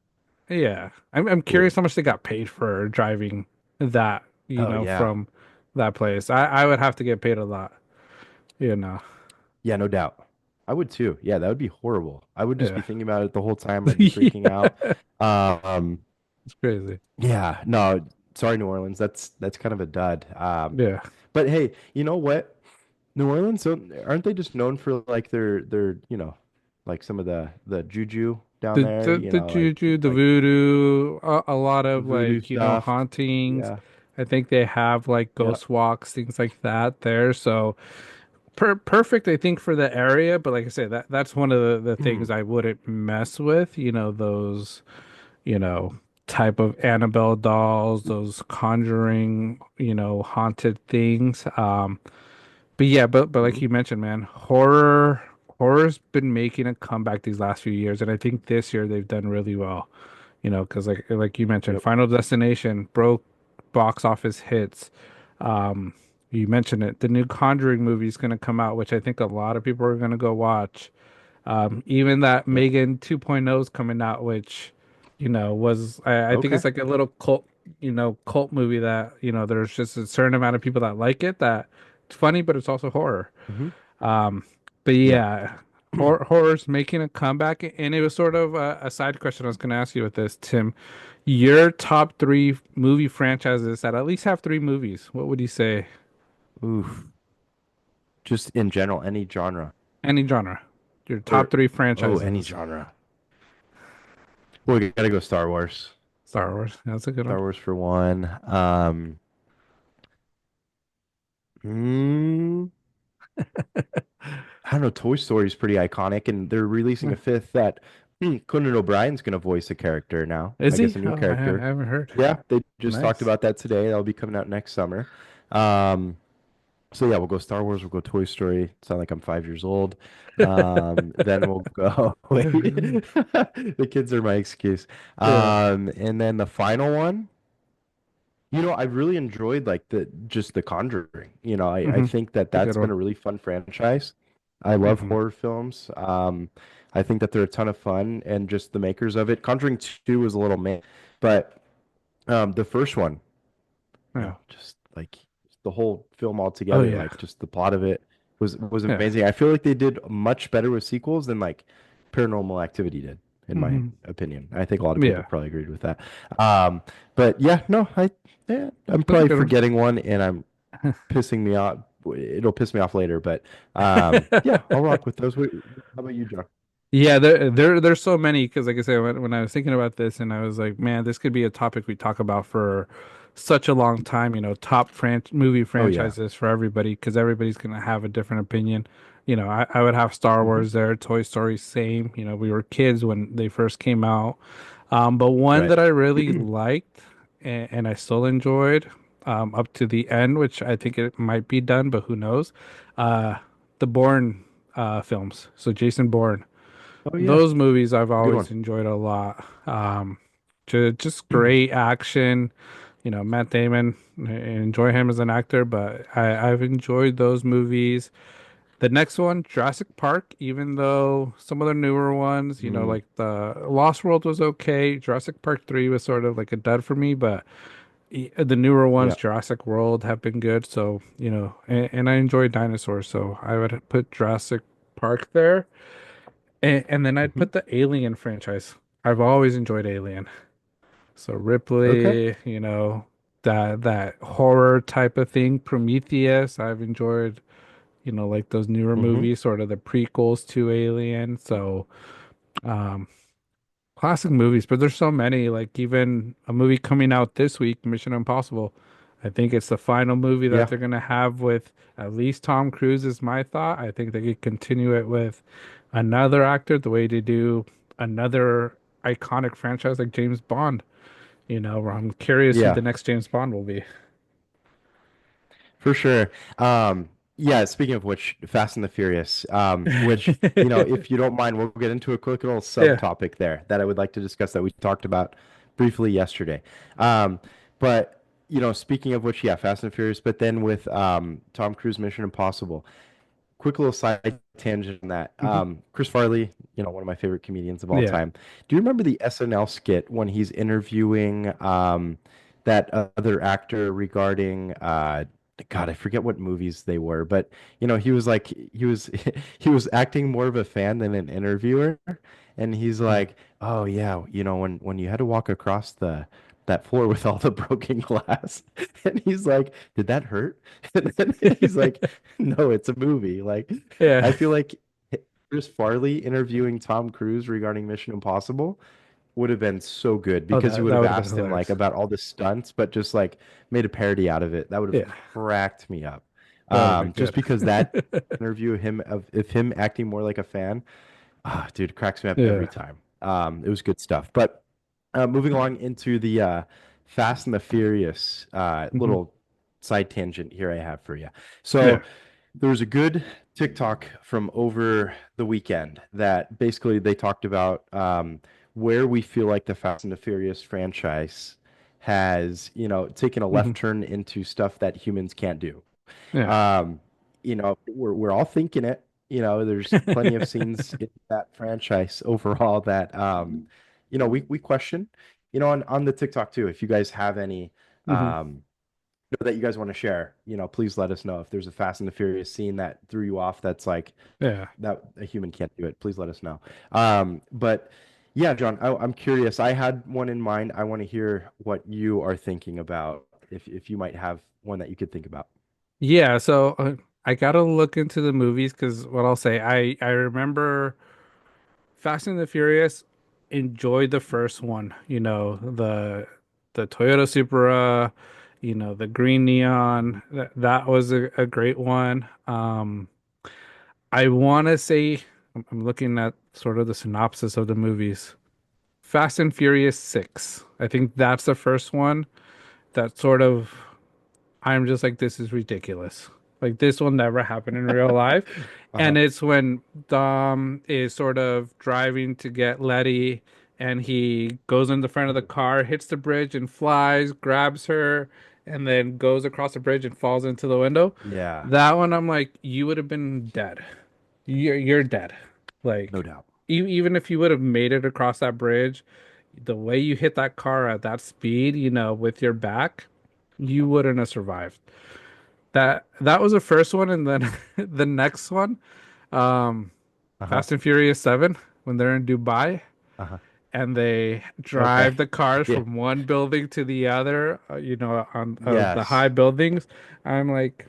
Yeah, I'm flew. curious how much they got paid for driving that, Oh yeah, from that place. I would have to get paid a lot, you know. yeah, no doubt. I would too. Yeah, that would be horrible. I would just Yeah. be thinking about it the whole time. I'd be freaking out. Yeah. Um, It's crazy. yeah, no, sorry, New Orleans. That's kind of a dud. Yeah. But hey, you know what? New Orleans, aren't they just known for like their like some of the juju down there? The juju, the Like voodoo, a lot the of voodoo like, stuff. hauntings. Yeah, I think they have like yeah. ghost walks, things like that there. So perfect, I think, for the area. But like I said, that's one of the things I wouldn't mess with, those you know, type of Annabelle dolls, those conjuring, haunted things. But yeah, but like Mhm. you mentioned, man, horror's been making a comeback these last few years, and I think this year they've done really well. Because like you mentioned, Yep. Final Destination broke box office hits. Um, you mentioned it. The new Conjuring movie is going to come out, which I think a lot of people are going to go watch. Even that Yep. Megan 2.0 is coming out, which, I think Okay. it's like a little cult movie that, there's just a certain amount of people that like it, that it's funny, but it's also horror. Hmm. Um, but Yeah. yeah, horror's making a comeback, and it was sort of a side question I was going to ask you with this, Tim. Your top three movie franchises that at least have three movies, what would you say? Oof. Just in general, any genre Any genre. Your top or three oh, any franchises. genre. Well, we gotta go Star Wars. Star Wars. That's a good Star one. Wars for one. Mm, I don't know. Toy Story is pretty iconic, and they're releasing a fifth that Conan O'Brien's going to voice a character now. Is I he? guess a new Oh, I character. haven't heard. Yeah, they just talked Nice. about that today. That'll be coming out next summer. Um, so yeah, we'll go Star Wars. We'll go Toy Story. Sound like I'm 5 years old. Then we'll go. Wait, the kids are my excuse. Yeah. And then the final one. I really enjoyed like the Conjuring. I Hmm. think that It's a good that's been one. a really fun franchise. I love Hmm. horror films. I think that they're a ton of fun, and just the makers of it. Conjuring 2 was a little meh, but the first one, Yeah. just like the whole film Oh altogether, yeah. like just the plot of it was Yeah. amazing. I feel like they did much better with sequels than like Paranormal Activity did, in my Hmm. opinion. I think a lot of people Yeah. probably agreed with that. Um, but yeah, no, I'm That's a probably good one. forgetting one, and I'm pissing me off. It'll piss me off later, but yeah, I'll rock with those. How about you, John? Yeah, there's so many because, like I said, when I was thinking about this, and I was like, man, this could be a topic we talk about for such a long time. Top movie Oh yeah. franchises for everybody, because everybody's gonna have a different opinion. I would have Star Hmm. Wars there, Toy Story, same. We were kids when they first came out. But one Right. that I really liked, and I still enjoyed, up to the end, which I think it might be done, but who knows? Uh, the Bourne films. So Jason Bourne. Oh yeah, Those movies I've good always one. enjoyed a lot. Just great action. Matt Damon, I enjoy him as an actor, but I've enjoyed those movies. The next one, Jurassic Park, even though some of the newer ones, Mm, like the Lost World was okay. Jurassic Park 3 was sort of like a dud for me, but the newer ones, yeah. Jurassic World, have been good. So, and I enjoy dinosaurs, so I would put Jurassic Park there. And then I'd Hmm. put the Alien franchise. I've always enjoyed Alien. So Okay. Ripley, that horror type of thing. Prometheus, I've enjoyed, like those newer Hmm. movies, sort of the prequels to Alien. So, um, classic movies, but there's so many. Like even a movie coming out this week, Mission Impossible. I think it's the final movie that Yeah. they're gonna have with at least Tom Cruise is my thought. I think they could continue it with another actor the way they do another iconic franchise like James Bond. Where I'm curious who Yeah. the next James Bond will be. For sure. Yeah, speaking of which, Fast and the Furious, which, if you don't mind, we'll get into a quick little Yeah. subtopic there that I would like to discuss that we talked about briefly yesterday. But, speaking of which, yeah, Fast and the Furious, but then with Tom Cruise Mission Impossible. Quick little side tangent on that. Mhm. Chris Farley, one of my favorite comedians of all Yeah. time. Do you remember the SNL skit when he's interviewing that other actor regarding God, I forget what movies they were, but he was like he was he was acting more of a fan than an interviewer, and he's Mhm. like, "Oh yeah, when you had to walk across the that floor with all the broken glass," and he's like, "Did that hurt?" And then he's like, no, it's a movie. Like, Yeah. I feel like Chris Farley interviewing Tom Cruise regarding Mission Impossible would have been so good Oh, because he that would that have would have been asked him like hilarious. about all the stunts, but just like made a parody out of it. That would have Yeah, cracked me up. that would have been Just good. because that interview of him acting more like a fan, dude, cracks me up every Yeah. time. It was good stuff. But moving along into the Fast and the Furious Hmm. little side tangent here I have for you. Yeah. So there was a good TikTok from over the weekend that basically they talked about where we feel like the Fast and the Furious franchise has, taken a Hmm. left turn into stuff that humans can't do. Yeah. Um, we're all thinking it. There's plenty of scenes in that franchise overall that we question. On the TikTok too. If you guys have any Hmm. um that you guys want to share, please let us know. If there's a Fast and the Furious scene that threw you off, that's like Yeah. that a human can't do it. Please let us know. But yeah, John, I'm curious. I had one in mind. I want to hear what you are thinking about. If you might have one that you could think about. Yeah. So I gotta look into the movies because what I'll say, I remember Fast and the Furious enjoyed the first one. The Toyota Supra, the green neon. That was a great one. I want to say I'm looking at sort of the synopsis of the movies. Fast and Furious 6. I think that's the first one that sort of I'm just like, this is ridiculous. Like this will never happen in real life. And Uh-huh. it's when Dom is sort of driving to get Letty and he goes in the front of the car, hits the bridge and flies, grabs her, and then goes across the bridge and falls into the window. Yeah, That one I'm like, you would have been dead. You're dead. no Like doubt. even if you would have made it across that bridge, the way you hit that car at that speed, with your back, you wouldn't have survived. That was the first one, and then the next one, um, Uh-huh. Fast and Furious 7, when they're in Dubai Uh-huh. and they Okay. drive the cars Yeah. from one building to the other, on the high Yes, buildings. I'm like,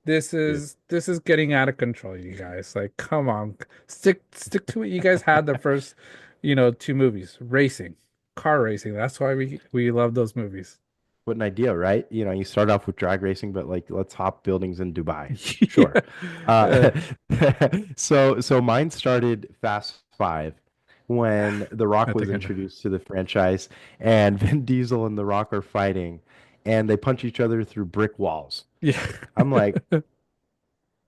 this dude. is this is getting out of control, you guys. Like, come on, stick to what you guys had the first, two movies, racing, car racing. That's why we love those movies. What an idea, right? You start off with drag racing, but like let's hop buildings in Dubai. Sure. Yeah, Uh, so mine started Fast Five when The I Rock was think I know. introduced to the franchise, and Vin Diesel and The Rock are fighting, and they punch each other through brick walls. Yeah. I'm like,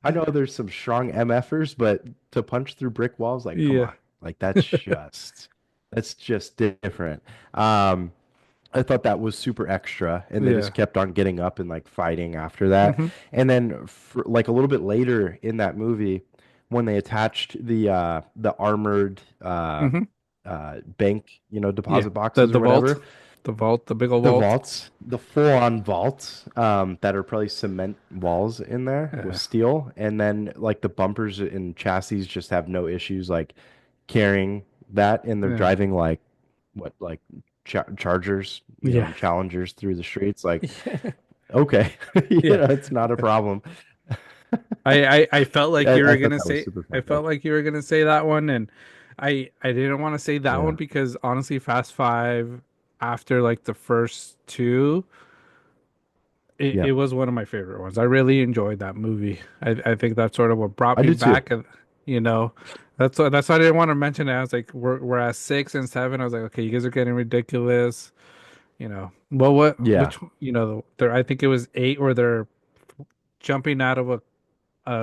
I know there's some strong MFers, but to punch through brick walls, like, come Yeah. on, like that's just different. Um, I thought that was super extra, and they Yeah. just kept on getting up and like fighting after that. Hmm. And then for, like a little bit later in that movie, when they attached the armored Hmm. bank, Yeah. deposit The boxes the or vault, whatever, the vault, the big old the vault. vaults, the full-on vaults that are probably cement walls in there with Yeah. steel, and then like the bumpers and chassis just have no issues like carrying that, and they're Yeah. driving like what like Chargers, Yeah. and Challengers through the streets. Like, Yeah. okay, Yeah. it's not a problem. I felt like you I were thought gonna that was say super I fun though. felt like you were gonna say that one, and I didn't want to say that one Yeah, because honestly, Fast Five after like the first two, it yep, was one of my favorite ones. I really enjoyed that movie. I think that's sort of what brought I me do too. back, and you know, that's why I didn't want to mention it. I was like, we're at six and seven. I was like, okay, you guys are getting ridiculous. Well, Yeah, there. I think it was eight where they're jumping out of a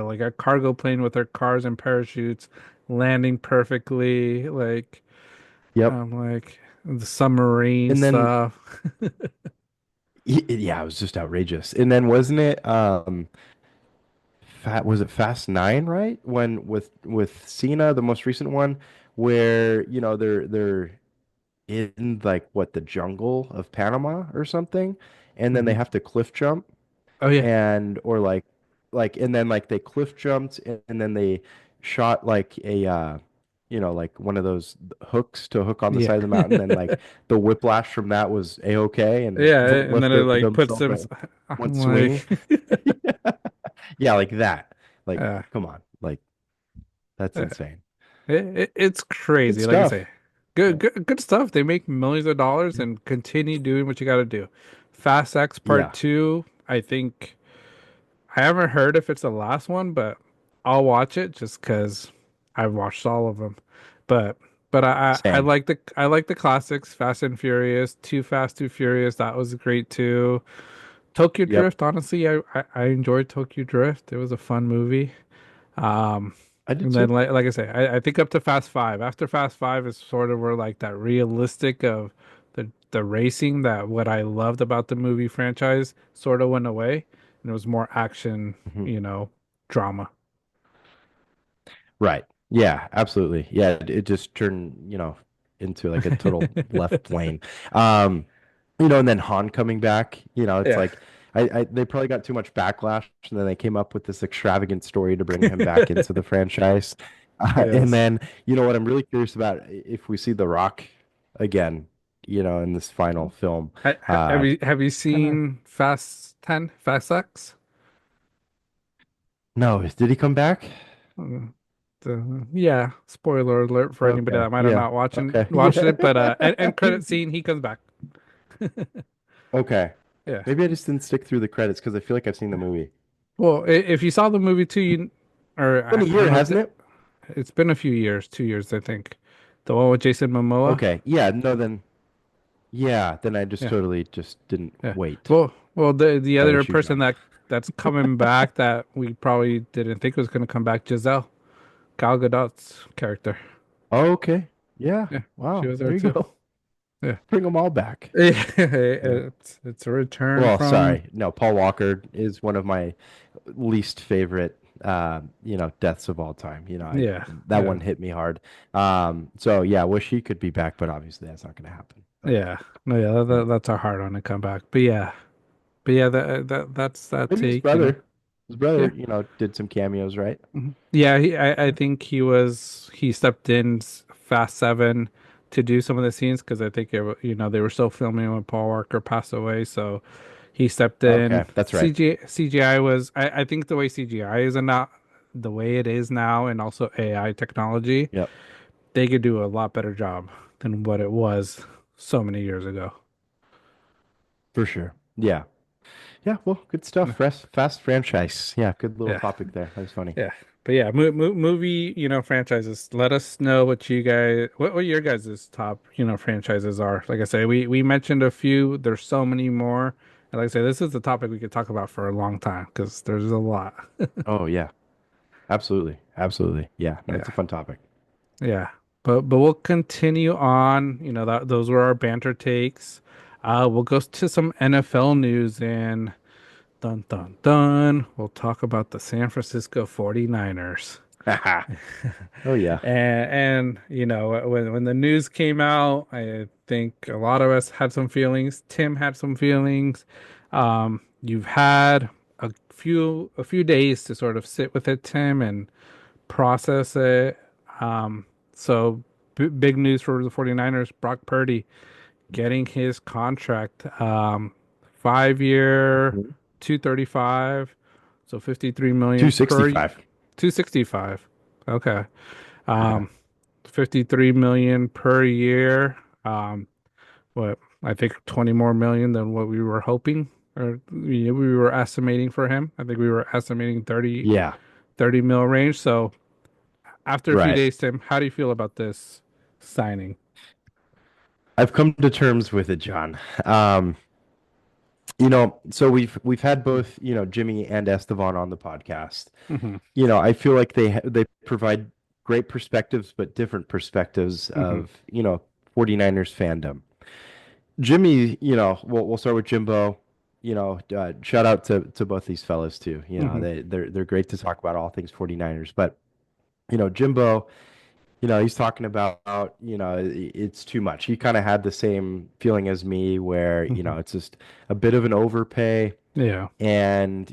like a cargo plane with their cars and parachutes, landing perfectly, yep. like the submarine And then stuff. yeah, it was just outrageous. And then wasn't it was it Fast Nine, right? When with Cena, the most recent one, where they're in like what the jungle of Panama or something, and then they Mhm. have to cliff jump, Oh yeah, and or like and then like they cliff jumped, and then they shot like a like one of those hooks to hook on the yeah, side of the mountain, and like the whiplash from that was a-okay and yeah, and then it lifted like puts themselves them. at one I'm swing. like, Yeah, like that. Like, uh, come on. Like, that's uh, insane. it's Good crazy. Like I say, stuff. Yeah. good stuff. They make millions of dollars Yeah. and continue doing what you got to do. Fast X Part Yeah. Two. I think I haven't heard if it's the last one, but I'll watch it just because I've watched all of them. But I Same. like the classics, Fast and Furious, Too Fast, Too Furious. That was great too. Tokyo Yep. Drift, honestly, I enjoyed Tokyo Drift. It was a fun movie. Um, I did and then too. like I say, I think up to Fast Five. After Fast Five is sort of where like that realistic of the racing that what I loved about the movie franchise sort of went away, and it was more action, Mhm. you know, drama. Right. Yeah, absolutely. Yeah, it just turned, into like a total left lane. Um, and then Han coming back, it's Yeah. like they probably got too much backlash, and then they came up with this extravagant story to bring him back into the franchise. And Yes. then, what I'm really curious about if we see The Rock again, in this final film, uh, Have you kind of seen Fast 10, Fast X? no, did he come back? Uh, yeah, spoiler alert for anybody Okay, that might have yeah, not watching okay, watched yeah, it, but end credit scene, he comes back. okay. Yeah. Maybe I just didn't stick through the credits because I feel like I've seen the movie. Well, if you saw the movie too, or Been a I don't year, know if hasn't it? it's been a few years, 2 years, I think. The one with Jason Momoa. Okay, yeah, no, then I just Yeah, totally just didn't yeah. wait. Well, the Got other issues person on. that's coming back that we probably didn't think was going to come back, Giselle, Gal Gadot's character. Oh, okay. Yeah. Yeah, she Wow. was there There you too. go. Yeah. Bring them all back. Yeah. It's a return Well, from. sorry. No, Paul Walker is one of my least favorite, deaths of all time. Yeah, That yeah, one hit me hard. So yeah, wish he could be back, but obviously that's not going to happen. So yeah. No, yeah, yeah, that's a hard one to come back. But yeah, that's that maybe his take. brother. His brother, Yeah. did some cameos, right? Mhm. Yeah, I think he stepped in Fast Seven to do some of the scenes because I think they were still filming when Paul Walker passed away, so he stepped in. Okay, that's right. CGI was I think the way CGI is and not the way it is now, and also AI technology, Yep, they could do a lot better job than what it was so many years ago. for sure. Yeah. Yeah, well, good stuff. Fast franchise. Yeah, good little Yeah. topic there. That was funny. Yeah. But yeah, movie, franchises. Let us know what your guys' top, franchises are. Like I say, we mentioned a few. There's so many more. And like I say, this is a topic we could talk about for a long time because there's a lot. Oh yeah, absolutely, absolutely. Yeah, no, it's Yeah. a fun topic. Yeah. But we'll continue on. Those were our banter takes. We'll go to some NFL news and dun dun dun. We'll talk about the San Francisco 49ers. Oh yeah. And when the news came out, I think a lot of us had some feelings. Tim had some feelings. You've had a few days to sort of sit with it, Tim, and process it. So big news for the 49ers, Brock Purdy getting his contract, 5 year, Mhm. 235, so 53 million per 265. 265. Okay. Yeah. Um, 53 million per year. What I think 20 more million than what we were hoping or we were estimating for him. I think we were estimating 30 mil range. So after a few Right. days, Tim, how do you feel about this signing? I've come to terms with it, John. So we've had both, Jimmy and Estevan on the podcast. Hmm. I feel like they provide great perspectives, but different perspectives Hmm. of, 49ers fandom. Jimmy, we'll start with Jimbo. Shout out to both these fellas too. Hmm. They're great to talk about all things 49ers. But, Jimbo, he's talking about, it's too much. He kind of had the same feeling as me where, Hmm. it's just a bit of an overpay Yeah. and,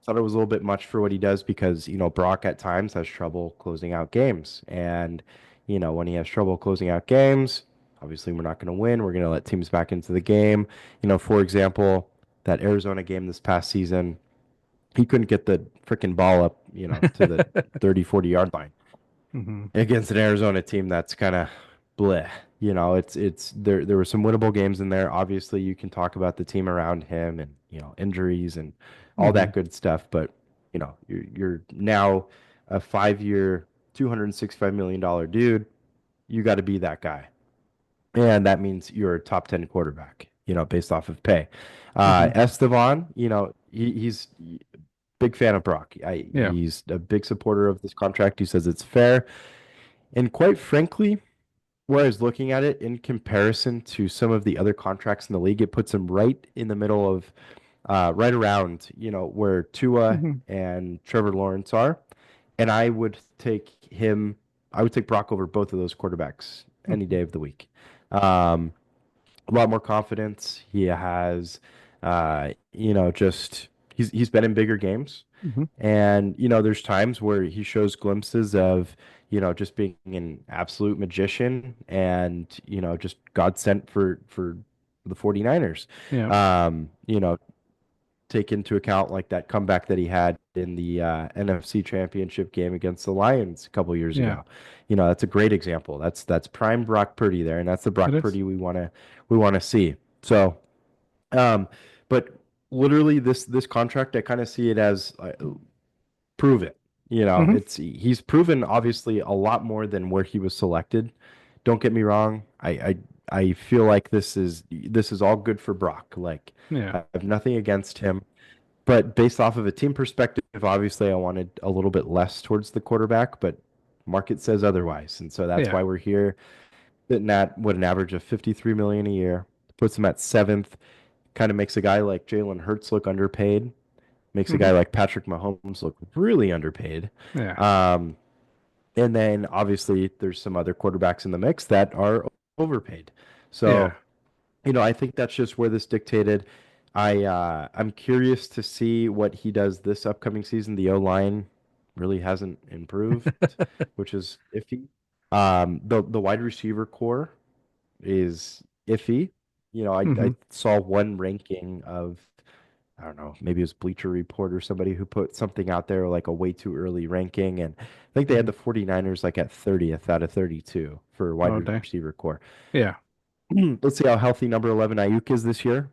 thought it was a little bit much for what he does because, Brock at times has trouble closing out games. And, when he has trouble closing out games, obviously we're not going to win. We're going to let teams back into the game. For example, that Arizona game this past season, he couldn't get the freaking ball up, to the 30, 40-yard line Hmm. against an Arizona team that's kind of bleh. It's there were some winnable games in there. Obviously, you can talk about the team around him and, injuries and all Hmm. that good stuff, but you're now a 5-year, $265 million dude. You got to be that guy. And that means you're a top 10 quarterback, based off of pay. Hmm. Estevan, he's big fan of Brock. Yeah. He's a big supporter of this contract. He says it's fair. And quite frankly, where I was looking at it in comparison to some of the other contracts in the league, it puts him right in the middle of, right around, where Tua Hmm. and Trevor Lawrence are. And I would take Brock over both of those quarterbacks any Hmm. day of the week. Um, a lot more confidence. He has, just he's been in bigger games. Hmm. And, there's times where he shows glimpses of, just being an absolute magician and, just God sent for the 49ers. Yeah. Um, you know, take into account like that comeback that he had in the NFC Championship game against the Lions a couple years Yeah. ago. That's a great example. That's prime Brock Purdy there, and that's the It Brock is. Purdy we want to see. So, um, but literally this contract, I kind of see it as prove it. Hmm. He's proven obviously a lot more than where he was selected. Don't get me wrong. I feel like this is all good for Brock. Like Yeah. I have nothing against him, but based off of a team perspective, obviously I wanted a little bit less towards the quarterback, but market says otherwise, and so that's Yeah. why we're here sitting at what an average of 53 million a year puts him at seventh. Kind of makes a guy like Jalen Hurts look underpaid, makes a Hmm. guy like Patrick Mahomes look really underpaid. Yeah. Um, and then obviously there's some other quarterbacks in the mix that are overpaid. Yeah. So, I think that's just where this dictated. I'm curious to see what he does this upcoming season. The O line really hasn't improved, which is iffy. The wide receiver core is iffy. I Hmm. saw one ranking of, I don't know, maybe it was Bleacher Report or somebody who put something out there like a way too early ranking. And I think they had Hmm. the 49ers like at 30th out of 32 for wide Oh, dang. receiver core. Yeah. Let's see how healthy number 11 Ayuk is this year.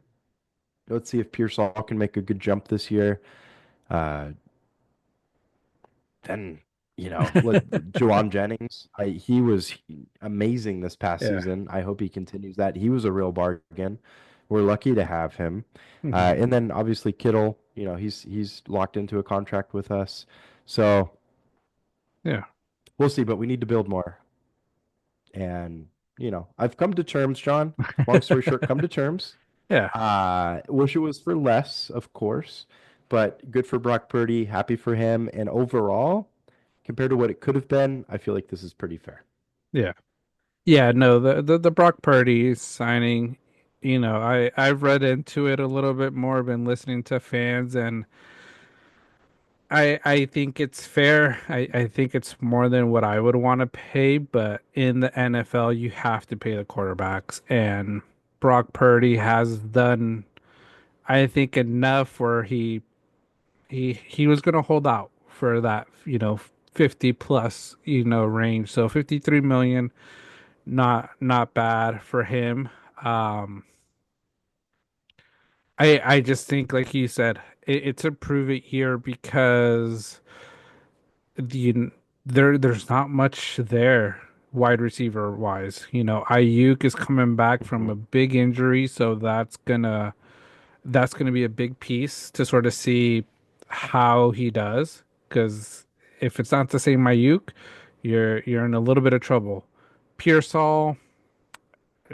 Let's see if Pearsall can make a good jump this year. Uh, then, Jawan Jennings, he was amazing this past Yeah. season. I hope he continues that. He was a real bargain. We're lucky to have him. Hmm. And then obviously Kittle, he's locked into a contract with us. So Yeah. we'll see, but we need to build more. And, I've come to terms, John. Long story short, come to terms. Yeah. Wish it was for less, of course, but good for Brock Purdy. Happy for him. And overall, compared to what it could have been, I feel like this is pretty fair. Yeah. Yeah, no, the Brock Purdy signing, I've read into it a little bit more, been listening to fans, and I think it's fair. I think it's more than what I would want to pay, but in the NFL you have to pay the quarterbacks, and Brock Purdy has done, I think, enough where he was gonna hold out for that, 50 plus, range. So 53 million, not bad for him. Um I just think, like you said, it's a prove it year because the there's not much there wide receiver wise. Ayuk is coming back from a Mhm. big injury, so that's gonna be a big piece to sort of see how he does. Because if it's not the same Ayuk, you're in a little bit of trouble. Pearsall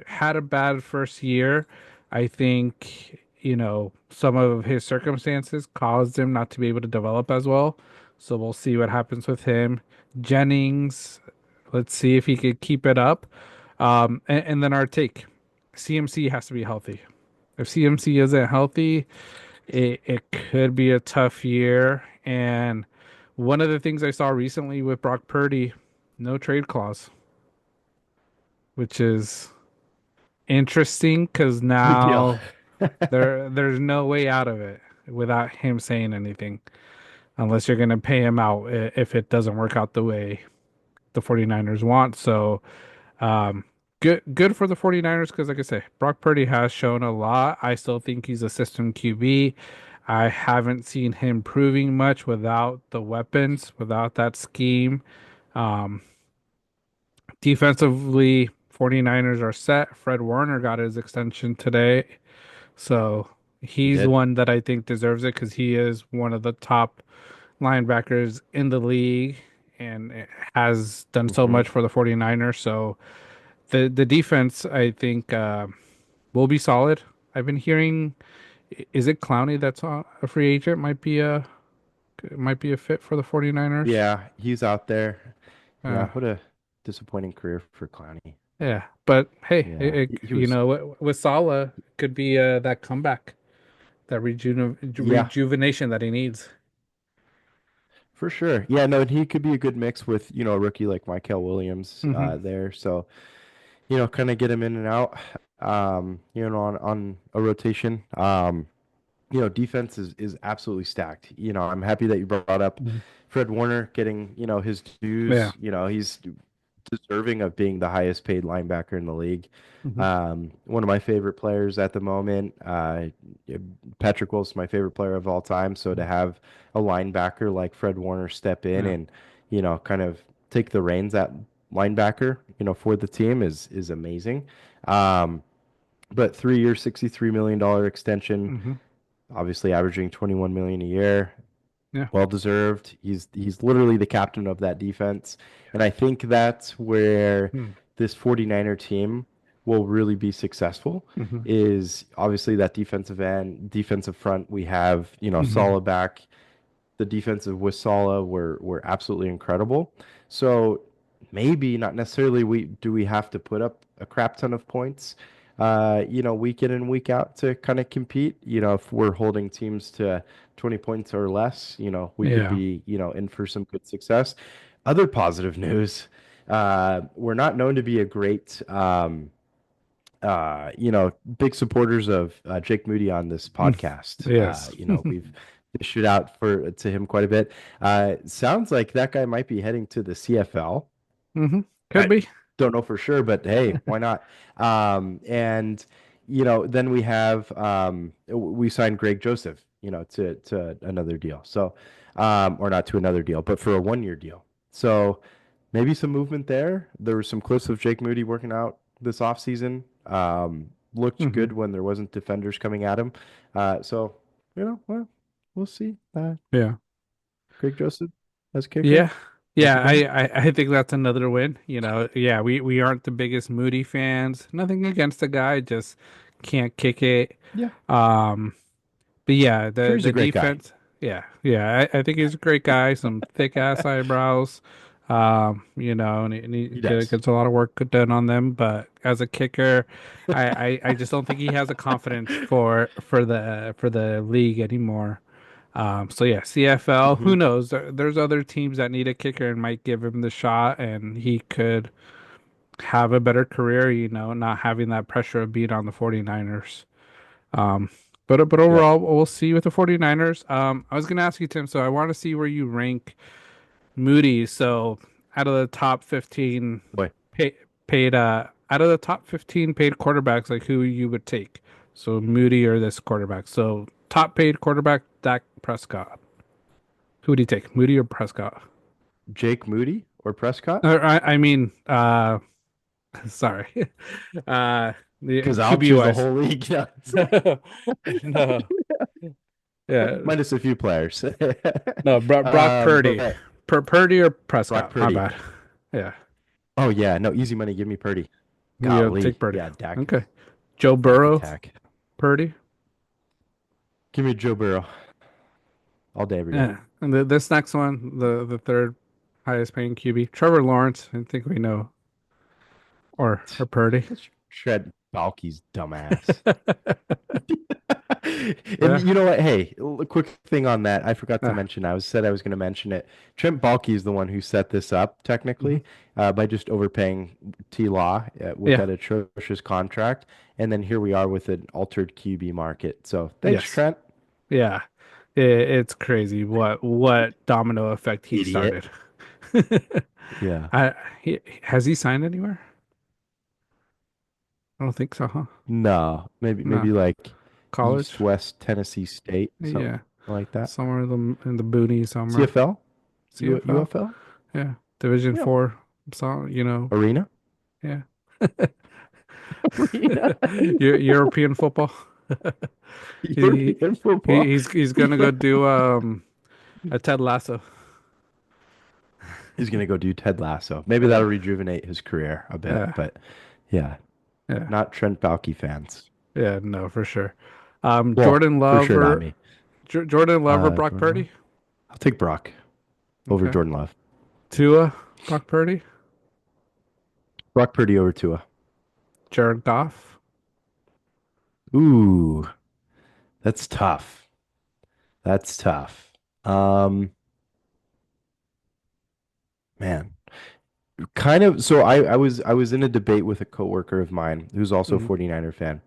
had a bad first year. I think, some of his circumstances caused him not to be able to develop as well. So we'll see what happens with him. Jennings, let's see if he could keep it up. And then our take, CMC has to be healthy. If CMC isn't healthy, it could be a tough year. And one of the things I saw recently with Brock Purdy, no trade clause, which is interesting because Big deal. now there's no way out of it without him saying anything, unless you're going to pay him out if it doesn't work out the way the 49ers want. So um good for the 49ers, because like I say, Brock Purdy has shown a lot. I still think he's a system QB. I haven't seen him proving much without the weapons, without that scheme. um Defensively, 49ers are set. Fred Warner got his extension today. So He he's did. one that I think deserves it because he is one of the top linebackers in the league and has done so Hmm. much for the 49ers. So the defense, I think, will be solid. I've been hearing, is it Clowney that's a free agent? Might be a fit for the 49ers. Yeah, he's out there. Uh, Yeah, what a disappointing career for Clowney. yeah, but hey, Yeah, he was. with Salah, it could be that comeback, that Yeah, rejuvenation that he needs. for sure. Yeah, no, and he could be a good mix with, a rookie like Michael Williams Hmm. there. So, kind of get him in and out, on a rotation. Defense is absolutely stacked. I'm happy that you brought up Hmm. Fred Warner getting, his Yeah. dues. He's deserving of being the highest paid linebacker in the league. Hmm. One of my favorite players at the moment. Patrick Wilson, my favorite player of all time. So to have a linebacker like Fred Warner step in Yeah. and, kind of take the reins at linebacker, for the team is amazing. Um, but 3 year, $63 million extension, Hmm. obviously averaging 21 million a year. Yeah. Well deserved. He's literally the captain of that defense. And I think that's where Mm-hmm. this 49er team will really be successful Hmm. is obviously that defensive end, defensive front. We have, Hmm. Saleh back. The defensive with Saleh were absolutely incredible. So maybe not necessarily we have to put up a crap ton of points, week in and week out to kind of compete. If we're holding teams to 20 points or less, we could Yeah. be, in for some good success. Other positive news, we're not known to be a great big supporters of Jake Moody on this Mm. podcast. Yes. We've dished it out to him quite a bit. Sounds like that guy might be heading to the CFL. Hmm. Could I be. don't know for sure, but hey, why not? And then we signed Greg Joseph, to another deal. So, or not to another deal, but for a 1 year deal. So maybe some movement there. There were some clips of Jake Moody working out this offseason. Looked Hmm. good when there wasn't defenders coming at him. So, well, we'll see. Yeah. Greg Joseph as kicker. Yeah. Not too Yeah, bad. I think that's another win. Yeah, we aren't the biggest Moody fans. Nothing against the guy, just can't kick it. Yeah. Um, but yeah, Sure, he's a the great guy. defense, yeah, I think he's a great guy. Some thick ass eyebrows, and he He does. gets a lot of work done on them. But as a kicker, I just don't think he has the confidence for the league anymore. So yeah, CFL. Hmm. Who knows? There's other teams that need a kicker and might give him the shot, and he could have a better career. Not having that pressure of being on the 49ers. Um, but Yep. overall, we'll see with the 49ers. I was gonna ask you, Tim, so I want to see where you rank Moody. So out of the top 15 Boy, pay, paid out of the top 15 paid quarterbacks, like who you would take. So Moody or this quarterback. So top paid quarterback, Dak Prescott. Who would you take? Moody or Prescott? Jake Moody or Prescott? I mean, sorry. Uh the Because I'll QB choose the wise. whole league. Yeah. No. Yeah. Minus a few players. No, Brock Purdy. But Purdy or Brock Prescott? My Purdy. bad. Yeah. Oh yeah, no, easy money. Give me Purdy. Yeah, take Golly. Purdy. Yeah, Dak Okay. is Joe Dak Burrow, attack. Purdy. Give me Joe Burrow all day, every day. Yeah. And this next one, the third highest paying QB, Trevor Lawrence. I think we know, or Purdy. Shred Balky's dumbass. And Yeah. you know what? Hey, a quick thing on that. I forgot to Yeah. mention. I was going to mention it. Trent Baalke is the one who set this up Mhm. technically by just overpaying T Law with Yeah. that atrocious contract, and then here we are with an altered QB market. So thanks, Yes. Trent. Yeah. It's crazy what domino effect he Idiot. started. Yeah. Has he signed anywhere? I don't think so, huh? No, No. maybe like College? East West Tennessee State, something Yeah. like that. Somewhere in the boonies somewhere. CFL, CFL. UFL, Yeah. Division yeah. 4. So, Arena, yeah. Arena, European football. He, European football. he's gonna go do a Ted Lasso. He's gonna go do Ted Lasso. Maybe Yeah. that'll rejuvenate his career a bit, Yeah. but yeah, Yeah. not Trent Baalke fans. Yeah, no, for sure. Well, for sure not me. Jordan Love or Brock Jordan Love. Purdy? I'll take Brock over Okay. Jordan Love. Tua, Brock Purdy, Brock Purdy over Tua. Jared Goff. Ooh, that's tough. That's tough. Um, man. Kind of, so I was in a debate with a coworker of mine who's also a Hmm. 49er fan.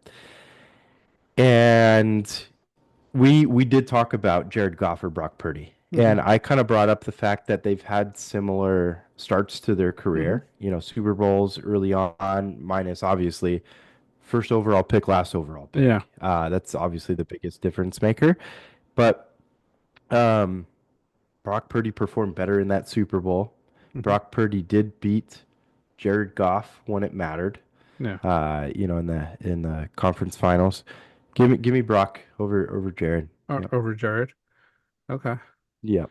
And we did talk about Jared Goff or Brock Purdy. Hmm. And I kind of brought up the fact that they've had similar starts to their Hmm. career, Super Bowls early on, minus obviously first overall pick, last overall Yeah. pick. That's obviously the biggest difference maker. But um, Brock Purdy performed better in that Super Bowl. Hmm. Brock Purdy did beat Jared Goff when it mattered. Yeah. In the conference finals. Give me Brock over Jared. Yep. Over Jared. Okay. Yep.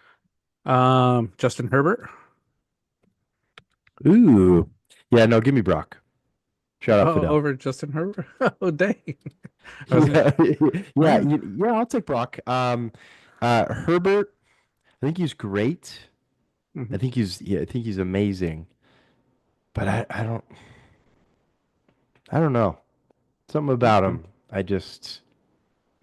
Justin Herbert. Ooh. Yeah, no, give me Brock. Shout out Oh, Fidel. over Justin Herbert. Oh, dang. I was gonna. Yeah, yeah, Uh, yeah, I'll take Brock. Herbert, I think he's great. mhm. I think he's amazing. But I don't know. Something about Okay. him.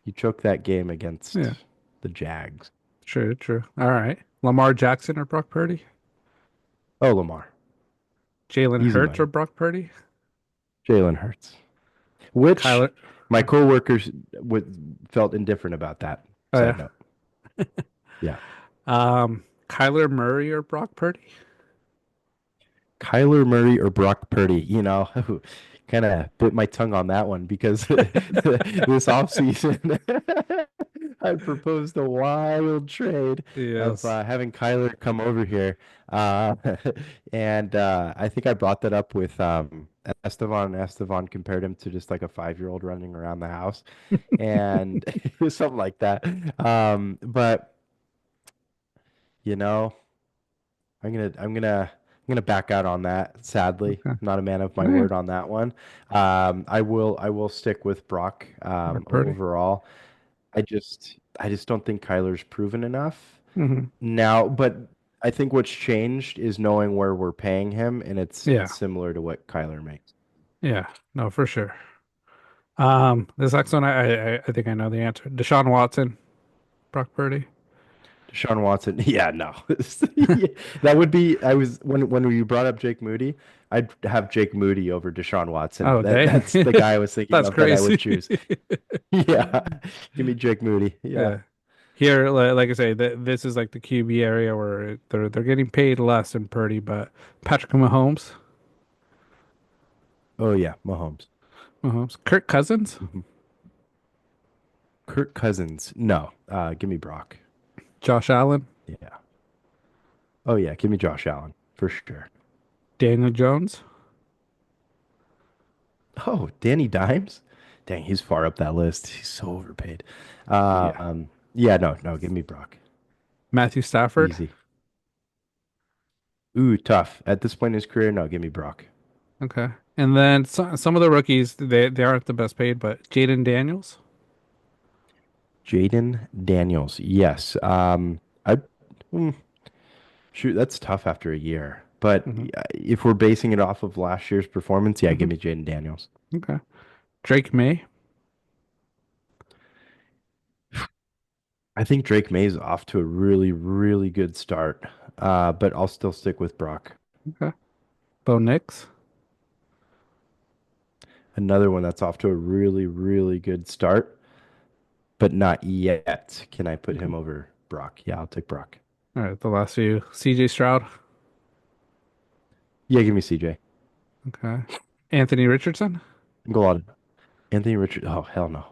He choked that game Yeah. against the Jags. True. True. All right. Lamar Jackson or Brock Purdy? Oh, Lamar. Jalen Easy Hurts or money. Brock Purdy? Jalen Hurts. Which Kyler. my coworkers felt indifferent about that. Oh Side yeah. note. Yeah. Kyler Murray or Brock Purdy? Kyler Murray or Brock Purdy, kind of bit my tongue on that one because this offseason I proposed a wild trade of Yes. having Kyler come over here. Uh, and I think I brought that up with Estevan. Estevan compared him to just like a 5-year-old running around the house and something like that. But you know, I'm gonna gonna back out on that, sadly. Okay. Not a man of my All right. word on that one. I will stick with Brock Brock Purdy. overall. I just don't think Kyler's proven enough Hmm. now, but I think what's changed is knowing where we're paying him, and it's Yeah. similar to what Kyler makes. Yeah. No, for sure. This next one, I think I know the answer. Deshaun Watson, Brock Purdy. Deshaun Watson, yeah, no. Yeah, that would be I was when you brought up Jake Moody, I'd have Jake Moody over Deshaun Watson. Oh, That dang. that's the guy I was thinking That's of that I would crazy. choose. Yeah. Give me Jake Moody. Yeah. Yeah. Here, like I say, this is like the QB area where they're getting paid less than Purdy, but Patrick Mahomes, Oh yeah, Mahomes. Kirk Cousins, Mhm. Kirk Cousins. No. Give me Brock. Josh Allen, Yeah. Oh yeah, give me Josh Allen for sure. Daniel Jones. Oh, Danny Dimes? Dang, he's far up that list. He's so overpaid. Yeah. Yeah, no, no, give me Brock. Matthew Stafford. Easy. Ooh, tough. At this point in his career, no, give me Brock. Okay. And then some of the rookies, they aren't the best paid, but Jaden Daniels. Jaden Daniels. Yes. Hmm, shoot, that's tough after a year. But Hmm. if we're basing it off of last year's performance, yeah, Hmm. give me Jaden Daniels. Okay. Drake May. I think Drake May's off to a really, really good start. But I'll still stick with Brock. Okay. Bo Nix. Another one that's off to a really, really good start, but not yet. Can I put Okay. him over Brock? Yeah, I'll take Brock. All right. The last few. CJ Stroud. Yeah, give me CJ. Okay. Anthony Richardson. Go on. Anthony Richard. Oh, hell no.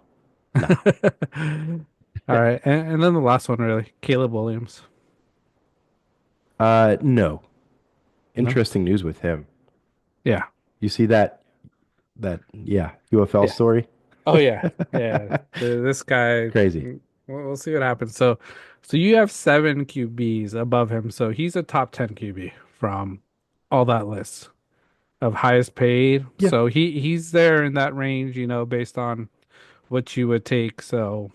All No. right. And then the last one, really. Caleb Williams. No. No? Interesting news with him. Yeah. You see that yeah, UFL Yeah. story? Oh yeah, yeah. This guy, Crazy. we'll see what happens. So you have seven QBs above him. So he's a top 10 QB from all that list of highest paid. Yeah, So he's there in that range, based on what you would take. So,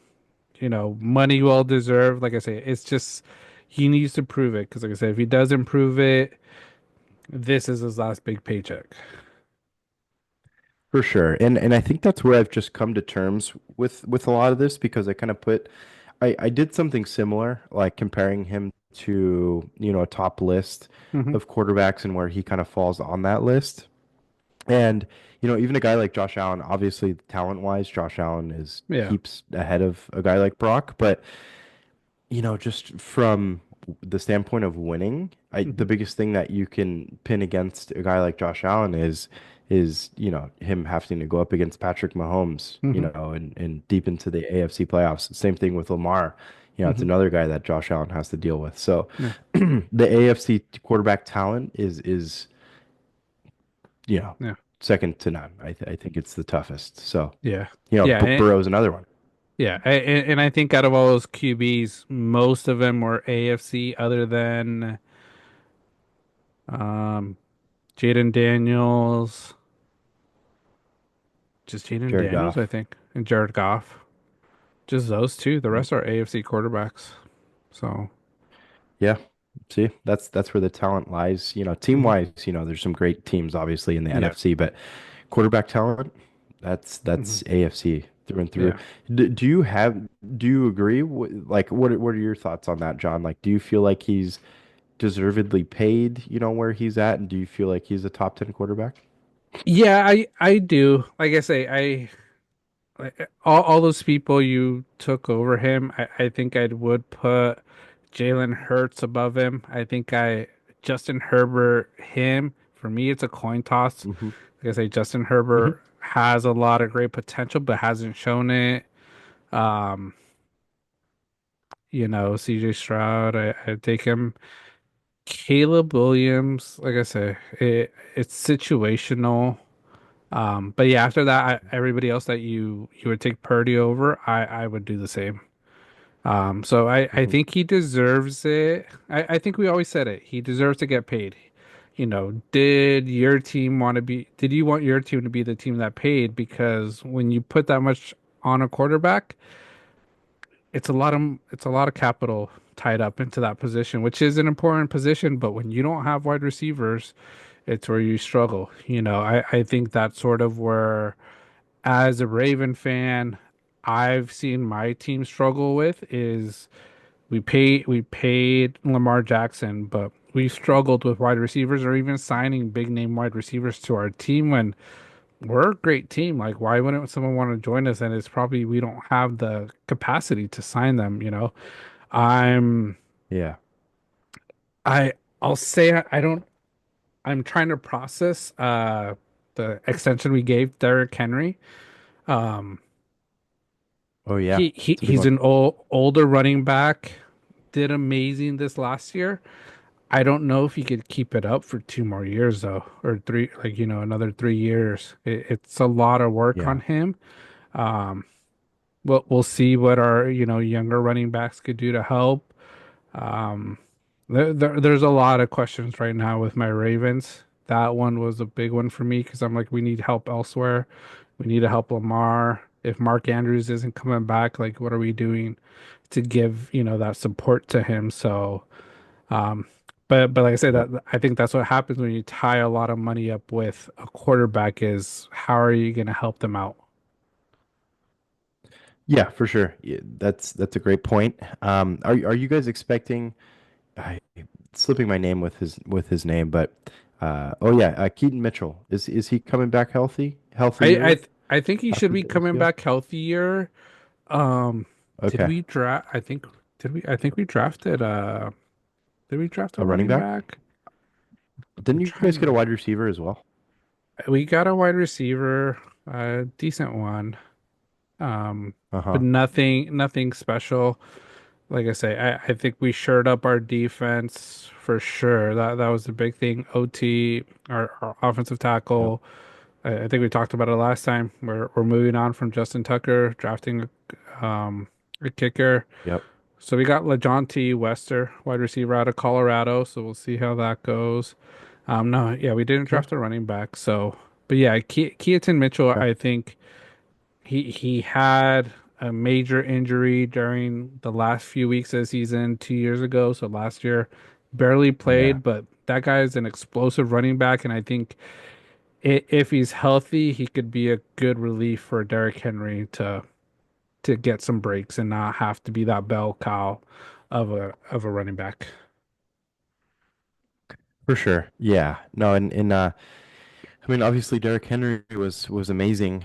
money well deserved. Like I say, it's just he needs to prove it because, like I said, if he doesn't prove it, this is his last big paycheck. for sure. And I think that's where I've just come to terms with a lot of this because I kind of put I did something similar, like comparing him to, a top list Hmm. of quarterbacks and where he kind of falls on that list. And, even a guy like Josh Allen, obviously talent-wise, Josh Allen is Yeah. heaps ahead of a guy like Brock, but just from the standpoint of winning, the Hmm. biggest thing that you can pin against a guy like Josh Allen is him having to go up against Patrick Mahomes, Hmm. and deep into the AFC playoffs. Same thing with Lamar. It's Hmm. another guy that Josh Allen has to deal with. So Yeah. the AFC quarterback talent is you know Yeah. second to none. I think it's the toughest. So Yeah. Yeah. Burrow's another one. Yeah, and I think out of all those QBs, most of them were AFC, other than um, Jaden Daniels, just Jaden Jared Daniels, I Goff. think, and Jared Goff. Just those two. The Yep. rest are AFC quarterbacks. So, Yeah. See, that's where the talent lies. Team mhm. wise, there's some great teams obviously in the Yeah, NFC, but quarterback talent, that's mhm. AFC through and through. Yeah. Do you agree? Like, what are your thoughts on that, John? Like, do you feel like he's deservedly paid, where he's at, and do you feel like he's a top 10 quarterback? Yeah, I do. Like I say, all those people you took over him, I think I would put Jalen Hurts above him. I think Justin Herbert, him, for me, it's a coin toss. Hmm. Like I say, Justin Hmm. Herbert has a lot of great potential, but hasn't shown it. Um, CJ Stroud, I take him. Caleb Williams, like I say, it's situational. But yeah, after that, everybody else that you would take Purdy over, I would do the same. So I Hmm. think he deserves it. I think we always said it. He deserves to get paid. did your team want to be, did you want your team to be the team that paid? Because when you put that much on a quarterback, it's a lot of capital tied up into that position, which is an important position, but when you don't have wide receivers, it's where you struggle. I think that's sort of where, as a Raven fan, I've seen my team struggle with is we paid Lamar Jackson, but we struggled with wide receivers or even signing big name wide receivers to our team when we're a great team. Like, why wouldn't someone want to join us? And it's probably we don't have the capacity to sign them. I'm Yeah. I I'll say I don't I'm trying to process the extension we gave Derrick Henry. Um Oh yeah. heIt's a big he's one. an older running back, did amazing this last year. I don't know if he could keep it up for 2 more years though, or three, like another 3 years. It's a lot of work on Yeah. him. Um, we'll see what our younger running backs could do to help. Um, there's a lot of questions right now with my Ravens. That one was a big one for me because I'm like, we need help elsewhere. We need to help Lamar. If Mark Andrews isn't coming back, like, what are we doing to give that support to him? So. Um, but like I said, that Yep. I think that's what happens when you tie a lot of money up with a quarterback is how are you going to help them out? Yeah, for sure. Yeah, that's a great point. Are you guys expecting? I slipping my name with his name, but oh yeah, Keaton Mitchell is he coming back healthier I think he should after be the coming ACL? back healthier. Um, did Okay, we draft? I think we drafted. Did we draft a a running running back. back? I'm Didn't you trying guys get a to. wide receiver as well? We got a wide receiver, a decent one. Um, but Uh-huh. nothing special. Like I say, I think we shored up our defense for sure. That was the big thing. OT, our offensive Yep. tackle. I think we talked about it last time. We're moving on from Justin Tucker, drafting a kicker. Yep. So we got LaJohntay Wester, wide receiver out of Colorado. So we'll see how that goes. No, yeah, we didn't Yeah. draft a running back. So, but yeah, Keaton Mitchell, Okay. I think. He had a major injury during the last few weeks of the season 2 years ago. So last year, barely Yeah, played, but that guy is an explosive running back, and I think if he's healthy, he could be a good relief for Derrick Henry to get some breaks and not have to be that bell cow of a running back. for sure. Yeah. No, and I mean obviously Derrick Henry was amazing.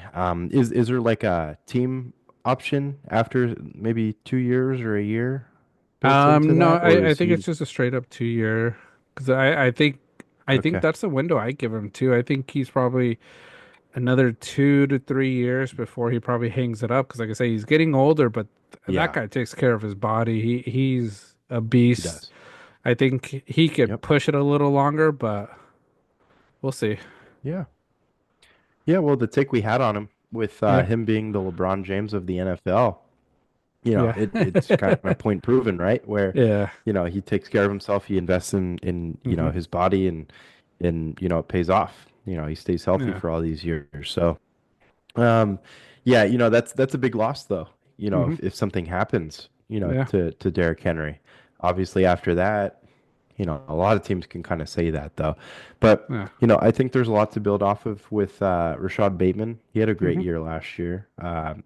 Is there like a team option after maybe 2 years or a year built into No, that, or I is think he it's just a straight up 2 year because I think okay? that's the window I give him too. I think he's probably another 2 to 3 years before he probably hangs it up. Because, like I say, he's getting older, but that Yeah, guy takes care of his body. He's a he beast. does. I think he could Yep. push it a little longer, but we'll see. Yeah. Yeah, well, the take we had on him with Yeah, him being the LeBron James of the NFL, yeah, it's kind of point proven, right? Where, yeah. he takes care of himself, he invests in Hmm. his body and it pays off. He stays healthy Yeah. for all these years. So, um, yeah, that's a big loss though. Hmm. If something happens, Yeah. to Derrick Henry. Obviously after that, a lot of teams can kind of say that though. But, Yeah. I think there's a lot to build off of with Rashad Bateman. He had a great Hmm. year last year.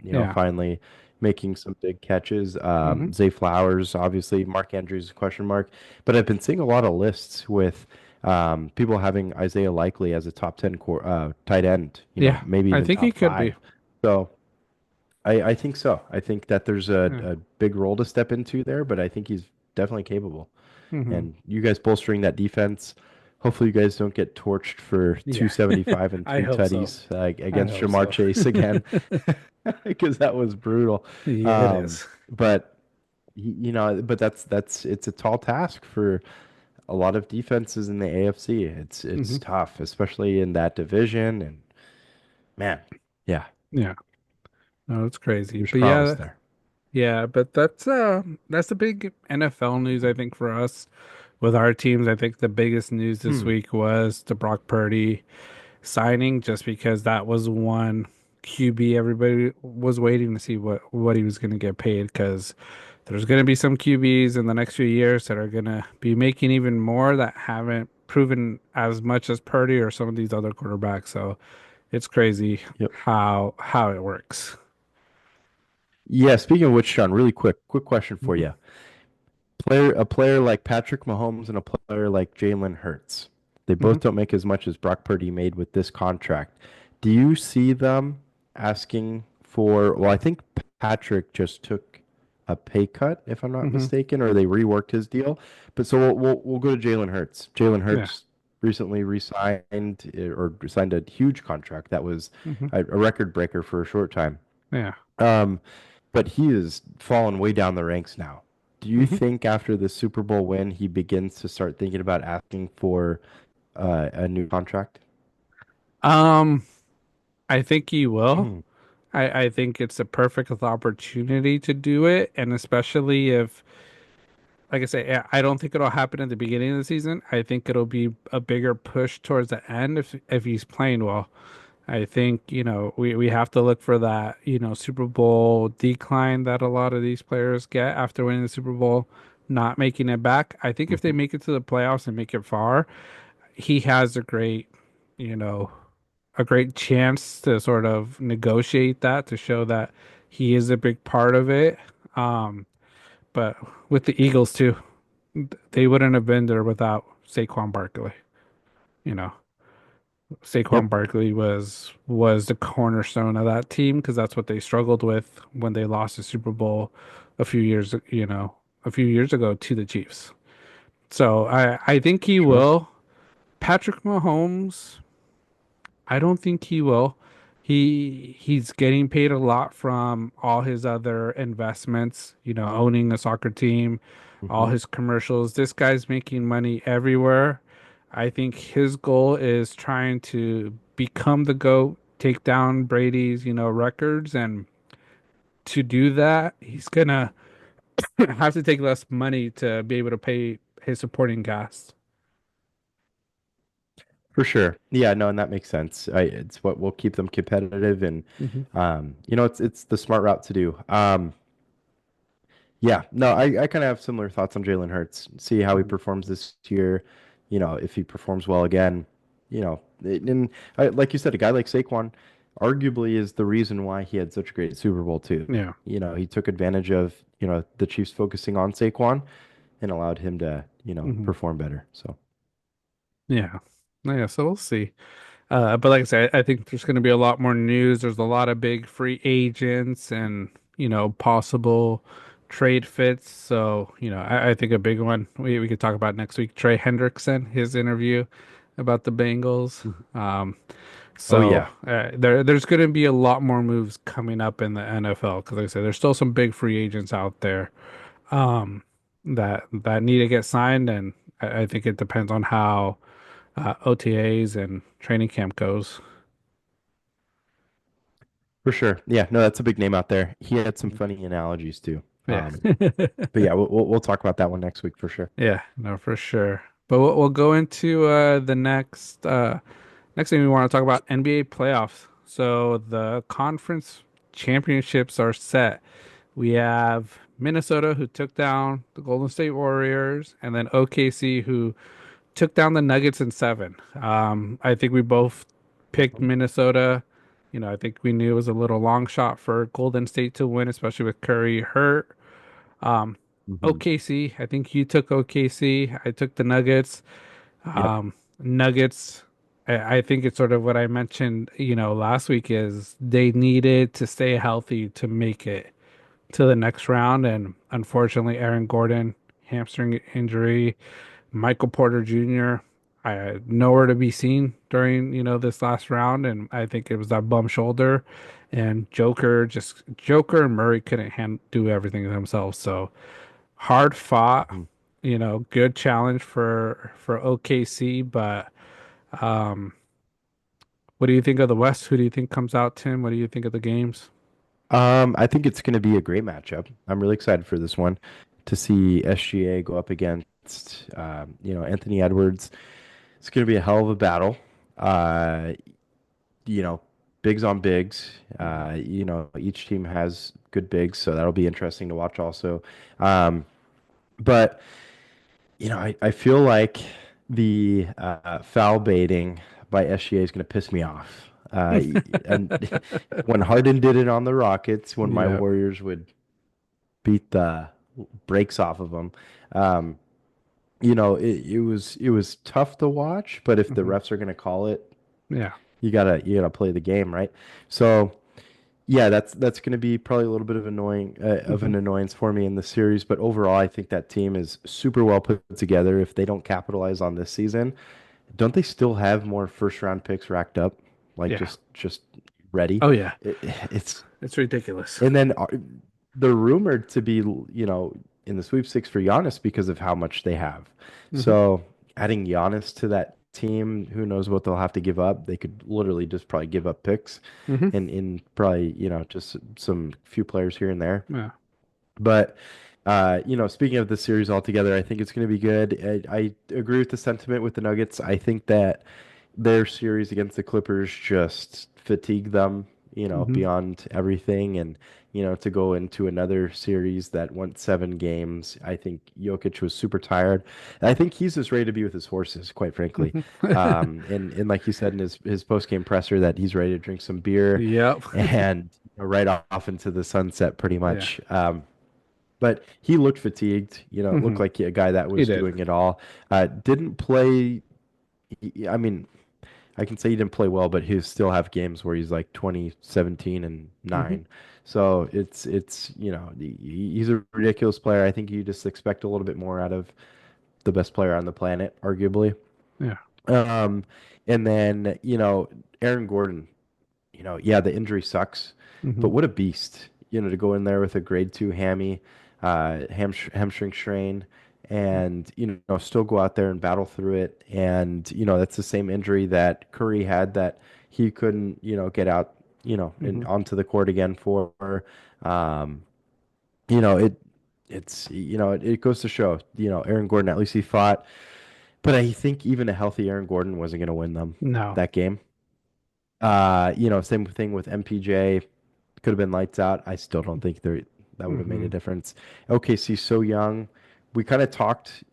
Yeah. Finally making some big catches. Hmm. Zay Flowers, obviously, Mark Andrews, question mark. But I've been seeing a lot of lists with people having Isaiah Likely as a top 10 tight end, Yeah. maybe I even think he top could be. five. So I think so. I think that there's Yeah. a big role to step into there, but I think he's definitely capable. Hmm. And you guys bolstering that defense. Hopefully, you guys don't get torched for Yeah. 275 and I three hope so. tutties I against hope Jamar so. Chase again, because that was brutal. Yeah, it is. But but that's it's a tall task for a lot of defenses in the AFC. It's Hmm. tough, especially in that division. And man, yeah, Yeah. No, it's crazy. there's But promise yeah, there. yeah, but that's the big NFL news I think for us. with our teams, I think the biggest news this Hmm. week was the Brock Purdy signing, just because that was one QB everybody was waiting to see what he was going to get paid, because there's going to be some QBs in the next few years that are going to be making even more that haven't proven as much as Purdy or some of these other quarterbacks. So it's crazy Yep. how it works. Yeah. Speaking of which, Sean, really quick question for Hmm. you. A player like Patrick Mahomes and a player like Jalen Hurts. They Hmm. both don't make as much as Brock Purdy made with this contract. Do you see them asking for, well, I think Patrick just took a pay cut, if I'm not Hmm. mistaken, or they reworked his deal. But so we'll go to Jalen Hurts. Jalen Yeah. Hurts recently re-signed or signed a huge contract that was Hmm. a record breaker for a short time. Yeah. Um, but he has fallen way down the ranks now. Do you Hmm. think after the Super Bowl win, he begins to start thinking about asking for a new contract? Um, I think he will. Hmm. I think it's a perfect opportunity to do it, and especially if, like I say, I don't think it'll happen at the beginning of the season. I think it'll be a bigger push towards the end if he's playing well. I think, we have to look for that, Super Bowl decline that a lot of these players get after winning the Super Bowl, not making it back. I think if they Hmm. make it to the playoffs and make it far, he has you know, a great chance to sort of negotiate that to show that he is a big part of it. Um, but with the Eagles too, they wouldn't have been there without Saquon Barkley. You know, Saquon Yep. Barkley was the cornerstone of that team, because that's what they struggled with when they lost the Super Bowl a few years ago to the Chiefs. So I think he Sure. will. Patrick Mahomes, I don't think he will. He's getting paid a lot from all his other investments, owning a soccer team, all Hmm. his commercials. This guy's making money everywhere. I think his goal is trying to become the GOAT, take down Brady's, records, and to do that, he's gonna have to take less money to be able to pay his supporting cast. For sure. Yeah, no, and that makes sense. It's what will keep them competitive and Hmm. it's the smart route to do. Yeah, no, I kind of have similar thoughts on Jalen Hurts. See how he Hmm. performs this year. If he performs well again, and like you said, a guy like Saquon arguably is the reason why he had such a great Super Bowl too. Yeah. He took advantage of, the Chiefs focusing on Saquon and allowed him to, Hmm. perform better. So, Yeah. Yeah. So we'll see. But like I said, I think there's going to be a lot more news. There's a lot of big free agents and, possible trade fits. So, I think a big one we could talk about next week, Trey Hendrickson, his interview about the Bengals. mhm. Um, Oh so yeah, there's going to be a lot more moves coming up in the NFL, because like I said, there's still some big free agents out there that need to get signed, and I think it depends on how OTAs and training camp goes. for sure. Yeah, no, that's a big name out there. He had some funny analogies too. Yeah. But yeah, we'll talk about that one next week for sure. Yeah, no, for sure. But we'll go into the next thing we want to talk about, NBA playoffs. So the conference championships are set. We have Minnesota, who took down the Golden State Warriors, and then OKC, who took down the Nuggets in seven. I think we both picked Minnesota. I think we knew it was a little long shot for Golden State to win, especially with Curry hurt. Um, Hmm. OKC, I think you took OKC. I took the Nuggets. Yep. Nuggets, I think it's sort of what I mentioned, last week, is they needed to stay healthy to make it to the next round. And unfortunately, Aaron Gordon, hamstring injury, Michael Porter Jr., nowhere to be seen during, this last round. And I think it was that bum shoulder. And Joker and Murray couldn't do everything themselves. So hard fought, Mhm. good challenge for OKC. But um, what do you think of the West? Who do you think comes out, Tim? What do you think of the games? I think it's going to be a great matchup. I'm really excited for this one to see SGA go up against Anthony Edwards. It's going to be a hell of a battle. Uh, you know, bigs on bigs. Each team has good bigs, so that'll be interesting to watch also. Um, but I feel like the foul baiting by SGA is going to piss me off. And when Harden did it on the Rockets, when my Yeah. Warriors would beat the brakes off of them, um, it was tough to watch. But if the Hmm. refs are going to call it, Yeah. you gotta play the game, right? So yeah, that's going to be probably a little bit of Hmm. an annoyance for me in the series. But overall, I think that team is super well put together. If they don't capitalize on this season, don't they still have more first round picks racked up, like Yeah. just ready? Oh yeah. It, it's It's ridiculous. and then they're rumored to be, in the sweepstakes for Giannis because of how much they have. Hmm. So adding Giannis to that team, who knows what they'll have to give up? They could literally just probably give up picks Hmm. and in probably, just some few players here and there. Yeah. But speaking of the series altogether, I think it's going to be good. I agree with the sentiment with the Nuggets. I think that their series against the Clippers just fatigued them, Hmm. beyond everything. And, to go into another series that went 7 games, I think Jokic was super tired. And I think he's just ready to be with his horses, quite frankly. Hmm. And like you said in his post-game presser, that he's ready to drink some beer Yep. and right off into the sunset, pretty Yeah. much. But he looked fatigued. It looked Hmm. like a guy that He was did. doing it all. Didn't play. I mean, I can say he didn't play well, but he still have games where he's like 20, 17, and Hmm. 9. So he's a ridiculous player. I think you just expect a little bit more out of the best player on the planet, arguably. Yeah. Um, and then, Aaron Gordon, yeah, the injury sucks, but Hmm. what a beast, to go in there with a grade 2 hamstring strain, and still go out there and battle through it. And that's the same injury that Curry had, that he couldn't get out and Hmm. onto the court again for. Um, you know it it goes to show, Aaron Gordon, at least he fought, but I think even a healthy Aaron Gordon wasn't going to win them No. that game. Same thing with MPJ. Could have been lights out. I still don't think that would have made a Hmm. difference. OKC so young. We kind of talked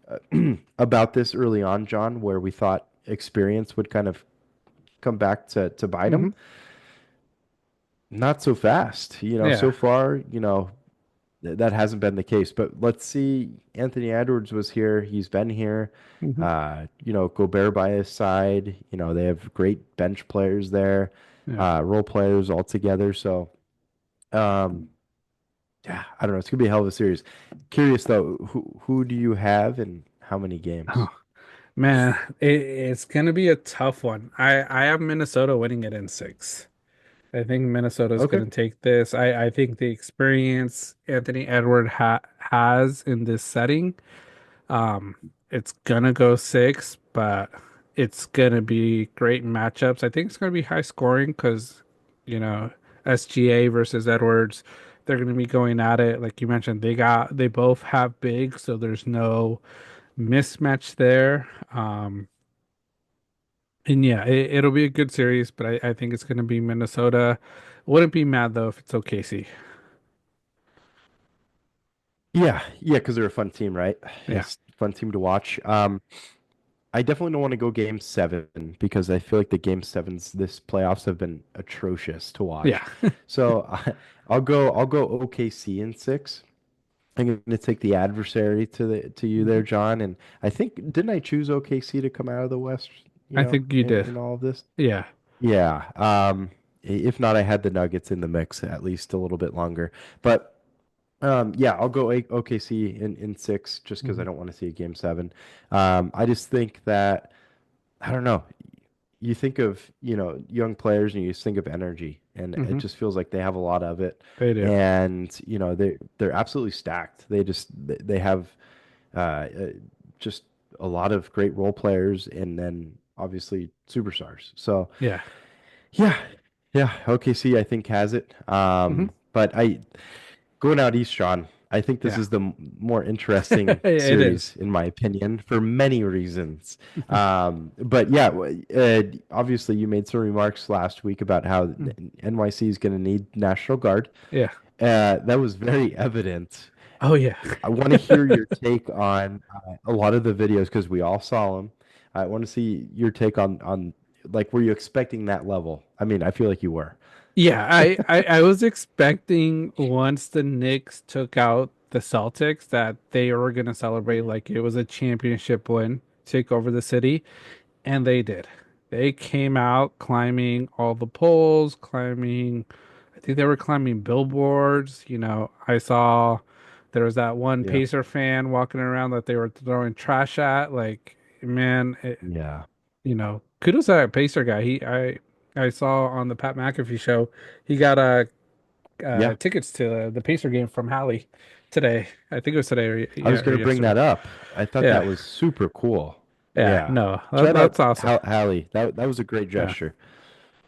about this early on, John, where we thought experience would kind of come back to bite Hmm. them. Not so fast. Yeah. So far, that hasn't been the case. But let's see. Anthony Edwards was here. He's been here. Hmm. Gobert by his side. They have great bench players there, Yeah. role players all together. So, um, yeah, I don't know. It's gonna be a hell of a series. Curious though, who do you have and how many games? Oh, man, it's gonna be a tough one. I have Minnesota winning it in six. I think Minnesota's Okay. gonna take this. I think the experience Anthony Edward has in this setting, it's gonna go six, but it's gonna be great matchups. I think it's gonna be high scoring because, you know, SGA versus Edwards, they're gonna be going at it. Like you mentioned, they both have big, so there's no mismatch there. And yeah, it'll be a good series, but I think it's gonna be Minnesota. Wouldn't be mad though if it's OKC. Yeah, yeah, because they're a fun team, right? Yeah, It's a fun team to watch. I definitely don't want to go game 7 because I feel like the game 7s this playoffs have been atrocious to watch. yeah. So I'll go OKC in 6. I'm going to take the adversary to you there, Mhm. John. And I think, didn't I choose OKC to come out of the West, I think you did. in all of this? Yeah. Yeah. If not, I had the Nuggets in the mix at least a little bit longer. But yeah, I'll go OKC in 6 just because I Hmm. don't want to see a game 7. I just think that, I don't know. You think of, young players and you just think of energy, and it Hmm. just feels like they have a lot of it. They do. And, they're absolutely stacked. They have uh, just a lot of great role players, and then obviously superstars. So, Yeah. yeah. Yeah, OKC I think has it. Hmm. But going out east, John. I think this Yeah. is the more interesting It is. series, in my opinion, for many reasons. But yeah, obviously, you made some remarks last week about how NYC is going to need National Guard. Yeah. That was very evident. Oh yeah. I want to hear your take on a lot of the videos because we all saw them. I want to see your take on like, were you expecting that level? I mean, I feel like you were. Yeah, I was expecting once the Knicks took out the Celtics that they were gonna celebrate like it was a championship win, take over the city, and they did. They came out climbing all the poles, climbing, I think they were climbing billboards. I saw there was that one Yeah. Pacer fan walking around that they were throwing trash at. Like, man, Yeah. kudos to that Pacer guy. I saw on the Pat McAfee show, he got Yeah. tickets to the Pacer game from Hallie today. I think it was today or I yeah, was or going to bring yesterday. that up. I thought Yeah, that was super cool. yeah, Yeah. no, Shout that's out awesome. Hallie. That was a great Yeah, gesture.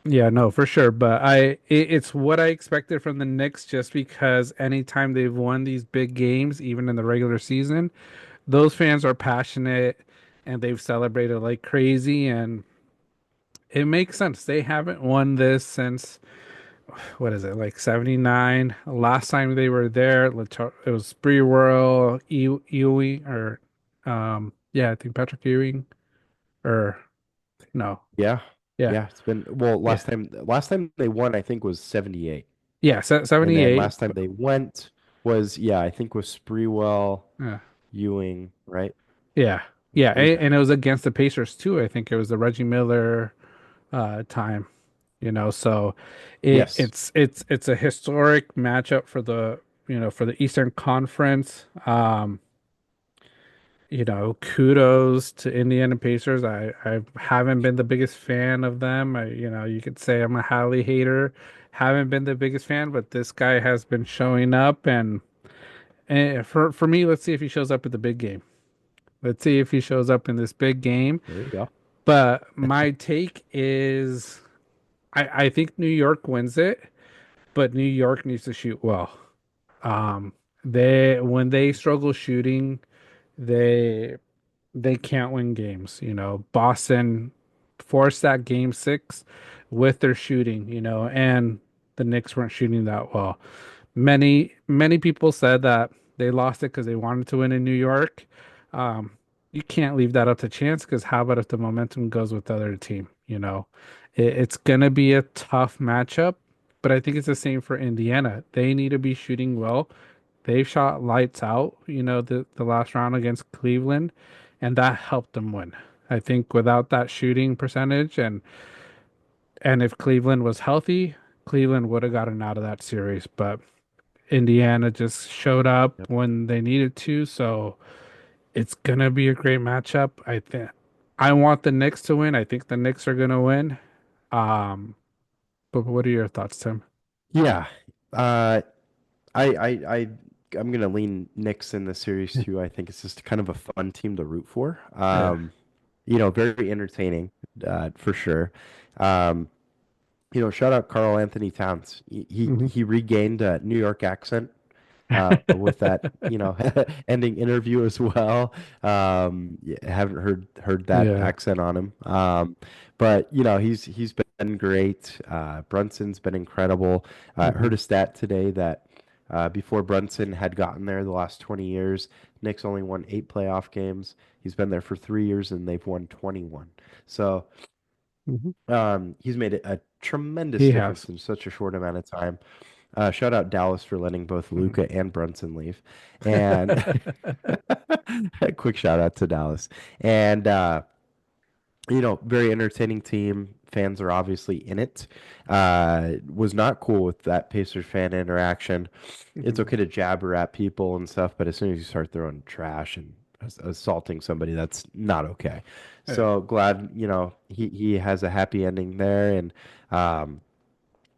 yeah, no, for sure. But it's what I expected from the Knicks, just because anytime they've won these big games, even in the regular season, those fans are passionate and they've celebrated like crazy, and it makes sense. They haven't won this since what is it, like 79? Last time they were there, it was Sprewell, Ewing, or yeah, I think Patrick Ewing, or no, Yeah. yeah, Yeah. It's been, well, yeah, last time they won, I think, was 78. yeah, And then 78. last time they went was, yeah, I think was Sprewell, Yeah, Ewing, right? yeah, yeah, Okay. and it was against the Pacers too. I think it was the Reggie Miller time. So Yes. it's a historic matchup for the Eastern Conference. Kudos to Indiana Pacers. I haven't been the biggest fan of them. You could say I'm a Hallie hater. Haven't been the biggest fan, but this guy has been showing up, and for me, let's see if he shows up at the big game. Let's see if he shows up in this big game. There you go. But my take is I think New York wins it, but New York needs to shoot well. Um, when they struggle shooting, they they can't win games. Boston forced that game 6 with their shooting, and the Knicks weren't shooting that well. Many people said that they lost it because they wanted to win in New York. Um, you can't leave that up to chance, because how about if the momentum goes with the other team? It's gonna be a tough matchup, but I think it's the same for Indiana. They need to be shooting well. They've shot lights out, the last round against Cleveland, and that helped them win. I think without that shooting percentage, and if Cleveland was healthy, Cleveland would have gotten out of that series. But Indiana just showed up Yep. when they needed to, so it's gonna be a great matchup. I want the Knicks to win. I think the Knicks are gonna win. Um, but what are your thoughts, Tim? Yeah. Uh, I, I, I, I'm gonna lean Knicks in the series Yeah. too. I think it's just kind of a fun team to root for. Yeah. Very entertaining, for sure. Um, Shout out Carl Anthony Towns. Hmm. He regained a New York accent with that, ending interview as well. Yeah, haven't heard that Yeah. accent on him. But he's been great. Brunson's been incredible. Hmm. Heard a stat today that before Brunson had gotten there the last 20 years, Knicks only won 8 playoff games. He's been there for 3 years and they've won 21. So Hmm. he's made a tremendous He has. difference in such a short amount of time. Shout out Dallas for letting both Mhm. Luca and Brunson leave. And a quick shout out to Dallas. And very entertaining team. Fans are obviously in it. Was not cool with that Pacers fan interaction. It's Mhm. okay to jabber at people and stuff, but as soon as you start throwing trash and assaulting somebody, that's not okay. Yeah. So glad, he has a happy ending there. And um,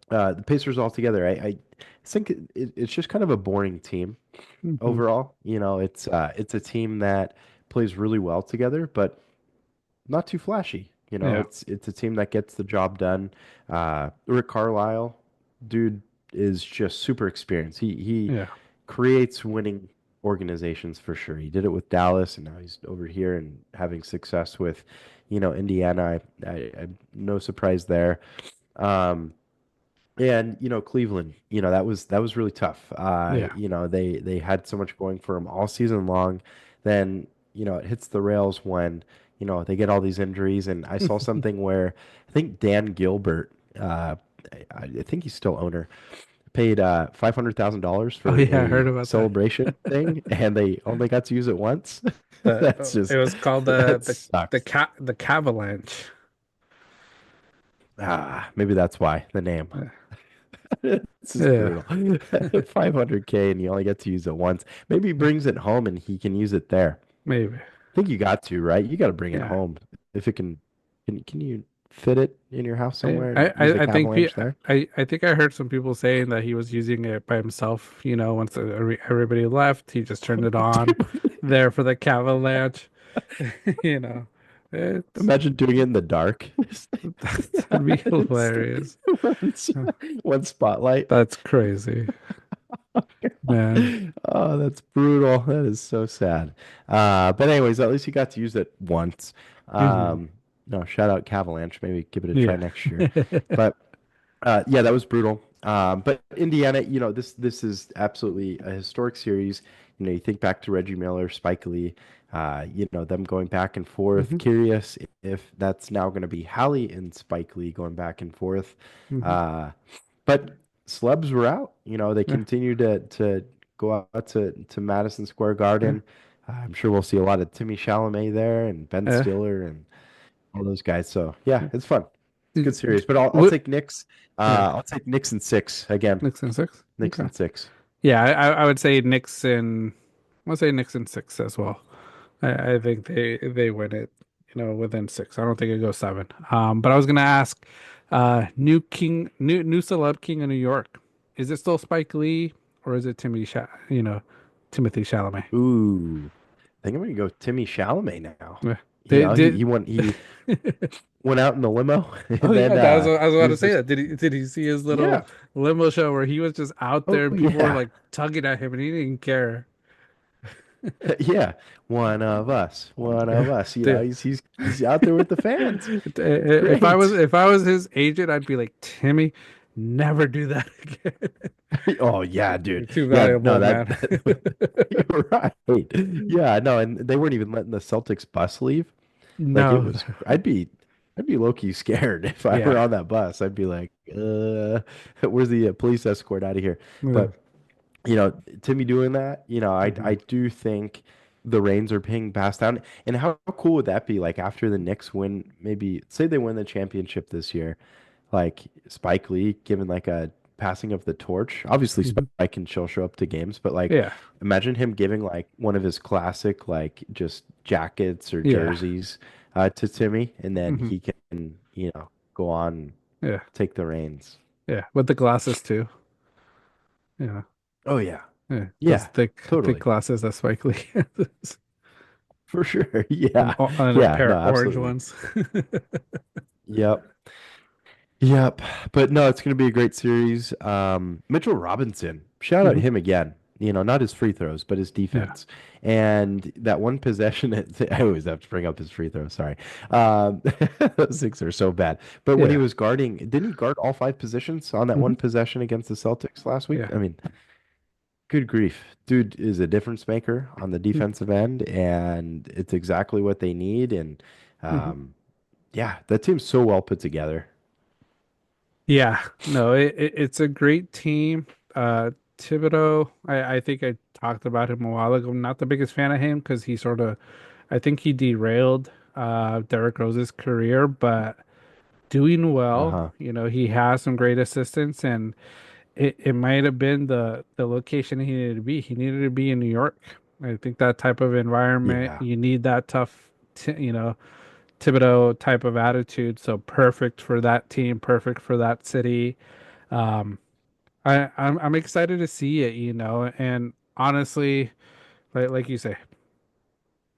the Pacers altogether, I think it's just kind of a boring team Hmm. overall. It's a team that plays really well together, but not too flashy. Yeah. It's a team that gets the job done. Rick Carlisle, dude, is just super experienced. He Yeah. creates winning organizations for sure. He did it with Dallas, and now he's over here and having success with, Indiana. No surprise there. Um, and Cleveland, that was really tough. Yeah. They had so much going for them all season long. Then it hits the rails when they get all these injuries. And I saw something where I think Dan Gilbert, I think he's still owner, paid $500,000 Oh for yeah, I heard a about that. celebration thing, and they only got to use it once. That's It just was called that sucks. the Cavalanche. Maybe that's why the name. This is Yeah, brutal. 500K and you only get to use it once. Maybe he brings it home and he can use it there. maybe. I think you got to, right? You got to bring it Yeah. home. If it can you fit it in your house somewhere and use the I think Avalanche there? I think I heard some people saying that he was using it by himself. Once everybody left, he just turned it on there for the Cavalanche. You know, it's Imagine doing it in the dark. that'd be It's hilarious. one, one spotlight. That's crazy, man. Oh, that's brutal. That is so sad. But anyways, at least you got to use it once. Hmm. No, shout out Cavalanche. Maybe give it a try Yeah. next year. But yeah, that was brutal. But Indiana, this is absolutely a historic series. You think back to Reggie Miller, Spike Lee, them going back and forth. Hmm. Curious if that's now going to be Hallie and Spike Lee going back and forth. Hmm. Uh, but celebs were out. They Yeah. continue to go out to Madison Square Yeah. Garden. I'm sure we'll see a lot of Timmy Chalamet there and Ben Yeah. Stiller and all those guys. So yeah, Yeah. it's fun. It's a good series. Did- But I'll What? take Knicks. Yeah. I'll take Knicks in six again. Nixon six. Knicks Okay. in six. Yeah, I would say Nixon. I'll say Nixon six as well. I think they win it, within six. I don't think it goes seven. But I was gonna ask, new celeb king of New York. Is it still Spike Lee or is it Timothy Chalamet? Ooh, I think I'm gonna go Timmy Chalamet now. Yeah. You They know, he did. he went out in the limo Oh and yeah, then I was he about to was say just that. Did he see his little yeah. limo show where he was just out Oh there and people were yeah. like tugging at him and he didn't care. Yeah. One of us. One of us. Dude, He's out there with the fans. It's if great. I was his agent, I'd be like, Timmy, never do that again. Oh yeah, You're dude. too Yeah, no, valuable, man. you're right. Yeah, no, and they weren't even letting the Celtics bus leave. Like it No. was, I'd be low key scared if I were Yeah. on that bus. I'd be like, where's the police escort out of here? Yeah. But Timmy doing that, I Hmm. do think the reins are being passed down. And how cool would that be? Like after the Knicks win, maybe say they win the championship this year, like Spike Lee giving like a passing of the torch. Obviously, Hmm. Spike can still show up to games, but like Yeah. imagine him giving like one of his classic like just jackets or Yeah. jerseys to Timmy, and then Hmm. he can go on and Yeah. take the reins. Yeah. With the glasses too. Yeah. Oh yeah, Yeah. Those yeah, thick totally, glasses that Spike Lee has. for sure. And, Yeah, and a yeah, pair no, of orange absolutely. ones. Yep. Yep. But no, it's going to be a great series. Mitchell Robinson, shout out Hmm. him again. Not his free throws, but his Yeah. defense. And that one possession, I always have to bring up his free throws. Sorry. Those six are so bad. But when he Yeah. was guarding, didn't he guard all five positions on that Hmm. one possession against the Celtics last week? Yeah. I mean, good grief. Dude is a difference maker on the defensive end, and it's exactly what they need. And Hmm. um, yeah, that team's so well put together. Yeah, no, it's a great team. Thibodeau, I think I talked about him a while ago. I'm not the biggest fan of him because I think he derailed Derrick Rose's career, but doing well. Uh-huh. He has some great assistants, and it might have been the location he needed to be. He needed to be in New York. I think that type of environment, Yeah. you need that tough, Thibodeau type of attitude. So perfect for that team, perfect for that city. Um, I'm excited to see it, and honestly, like you say,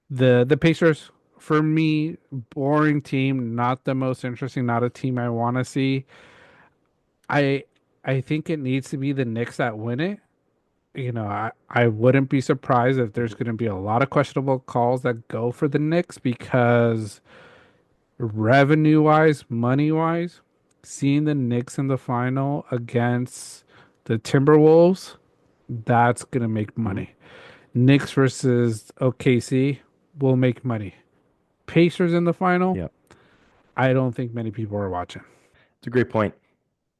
the Pacers for me, boring team, not the most interesting, not a team I want to see. I I think it needs to be the Knicks that win it, I wouldn't be surprised if there's Mhm. going to be a lot of questionable calls that go for the Knicks because revenue wise, money wise, seeing the Knicks in the final against the Timberwolves, that's going to make Mhm. money. Knicks versus OKC will make money. Pacers in the final, Yeah, I don't think many people are watching. it's a great point.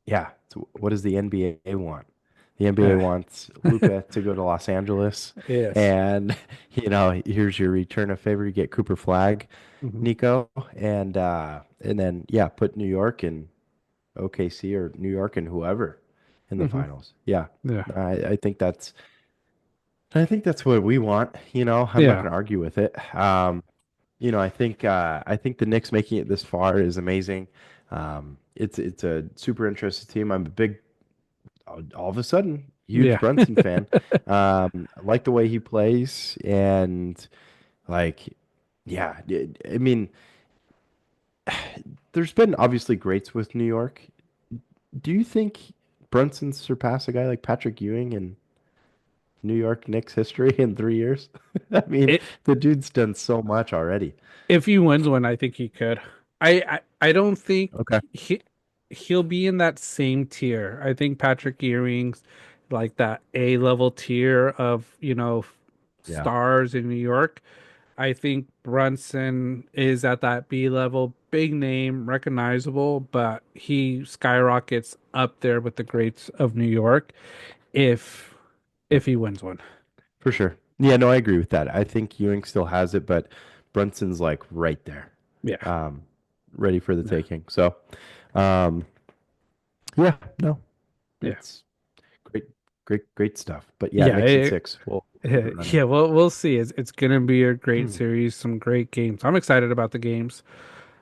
Yeah. So what does the NBA want? The NBA Yeah. wants Luca to go to Los Angeles, Yes. and here's your return of favor. You get Cooper Flag, Hmm. Nico, and then yeah, put New York and OKC or New York and whoever in the Hmm. finals. Yeah, Yeah. I think that's what we want. I'm not Yeah. going to argue with it. I think the Knicks making it this far is amazing. It's a super interesting team. I'm a big all of a sudden huge Yeah. Brunson fan. I like the way he plays and like yeah, I mean, there's been obviously greats with New York. Do you think Brunson surpassed a guy like Patrick Ewing in New York Knicks history in 3 years? I mean, It, the dude's done so much already. if he wins one, I think he could. I don't think Okay. he'll be in that same tier. I think Patrick Ewing's like that A level tier of, Yeah, stars in New York. I think Brunson is at that B level, big name, recognizable, but he skyrockets up there with the greats of New York if yeah, if he wins one. for sure. Yeah, no, I agree with that. I think Ewing still has it, but Brunson's like right there, Yeah. um, ready for the taking. So, um, yeah, no, Yeah. it's great, great stuff. But yeah, Yeah. Knicks and six, we'll keep it running. Yeah, well, we'll see. It's gonna be a great Hmm. series, some great games. I'm excited about the games.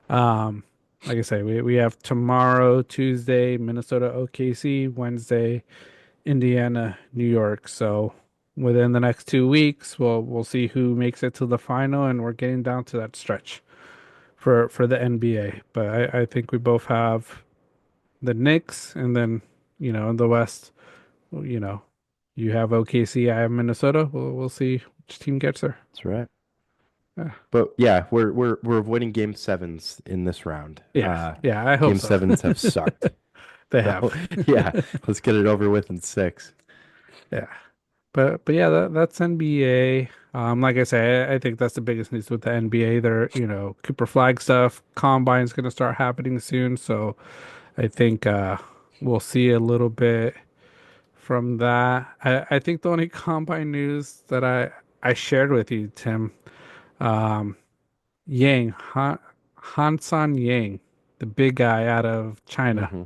Um, like I say, we have tomorrow, Tuesday, Minnesota OKC, Wednesday, Indiana, New York. So within the next 2 weeks, we'll see who makes it to the final, and we're getting down to that stretch for the NBA. But I think we both have the Knicks, and then in the West, well, you have OKC, I have Minnesota. We'll see which team gets there. That's right. Yeah, But yeah, we're avoiding game sevens in this round. yeah, yeah. I hope Game so. sevens have sucked. They So have. yeah, let's get it over with in six. Yeah. But yeah, that's NBA. Like I say, I think that's the biggest news with the NBA. There, Cooper Flag stuff, Combine's gonna start happening soon, so I think we'll see a little bit from that. I think the only Combine news that I shared with you, Tim, um, Hansan Yang, the big guy out of China, Hmm.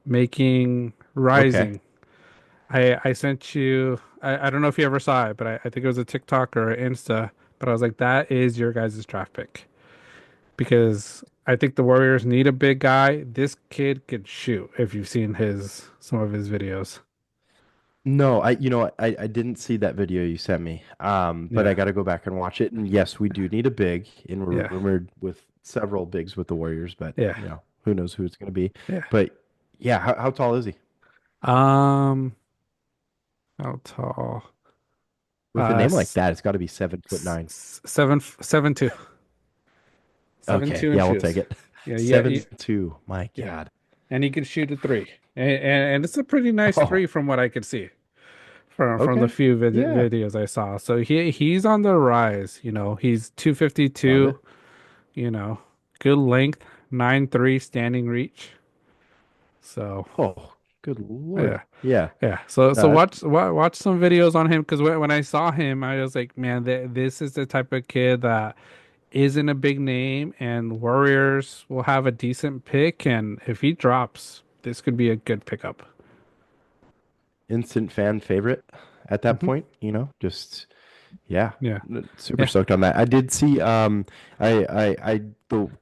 making Okay. Rising. I sent you. I don't know if you ever saw it, but I think it was a TikTok or an Insta. But I was like, that is your guys' draft pick because I think the Warriors need a big guy. This kid could shoot. If you've seen his some of his videos, No, I didn't see that video you sent me. But yeah, I got to go back and watch it. And yes, we do need a big, and we're yeah, rumored with several bigs with the Warriors, but yeah, who knows who it's going to be. yeah. But yeah, how tall is he? Um, how tall? With a name like S that, it's got to be 7'9". seven two, seven Okay, two and yeah, we'll take shoes. it. Yeah, yeah, yeah, 7'2". My yeah. God. And he can shoot a three, and it's a pretty nice Oh, three from what I could see. From the okay. few Yeah, videos I saw. So he's on the rise, he's love 252, it. you know, good length, 9'3" standing reach. So, Oh, good yeah. Lord. Yeah. Yeah. So Uh, watch some videos on him because when I saw him, I was like, man, this is the type of kid that isn't a big name and Warriors will have a decent pick, and if he drops, this could be a good pickup. instant fan favorite at that Hmm. point, just yeah, Yeah. super Yeah. stoked on that. I did see the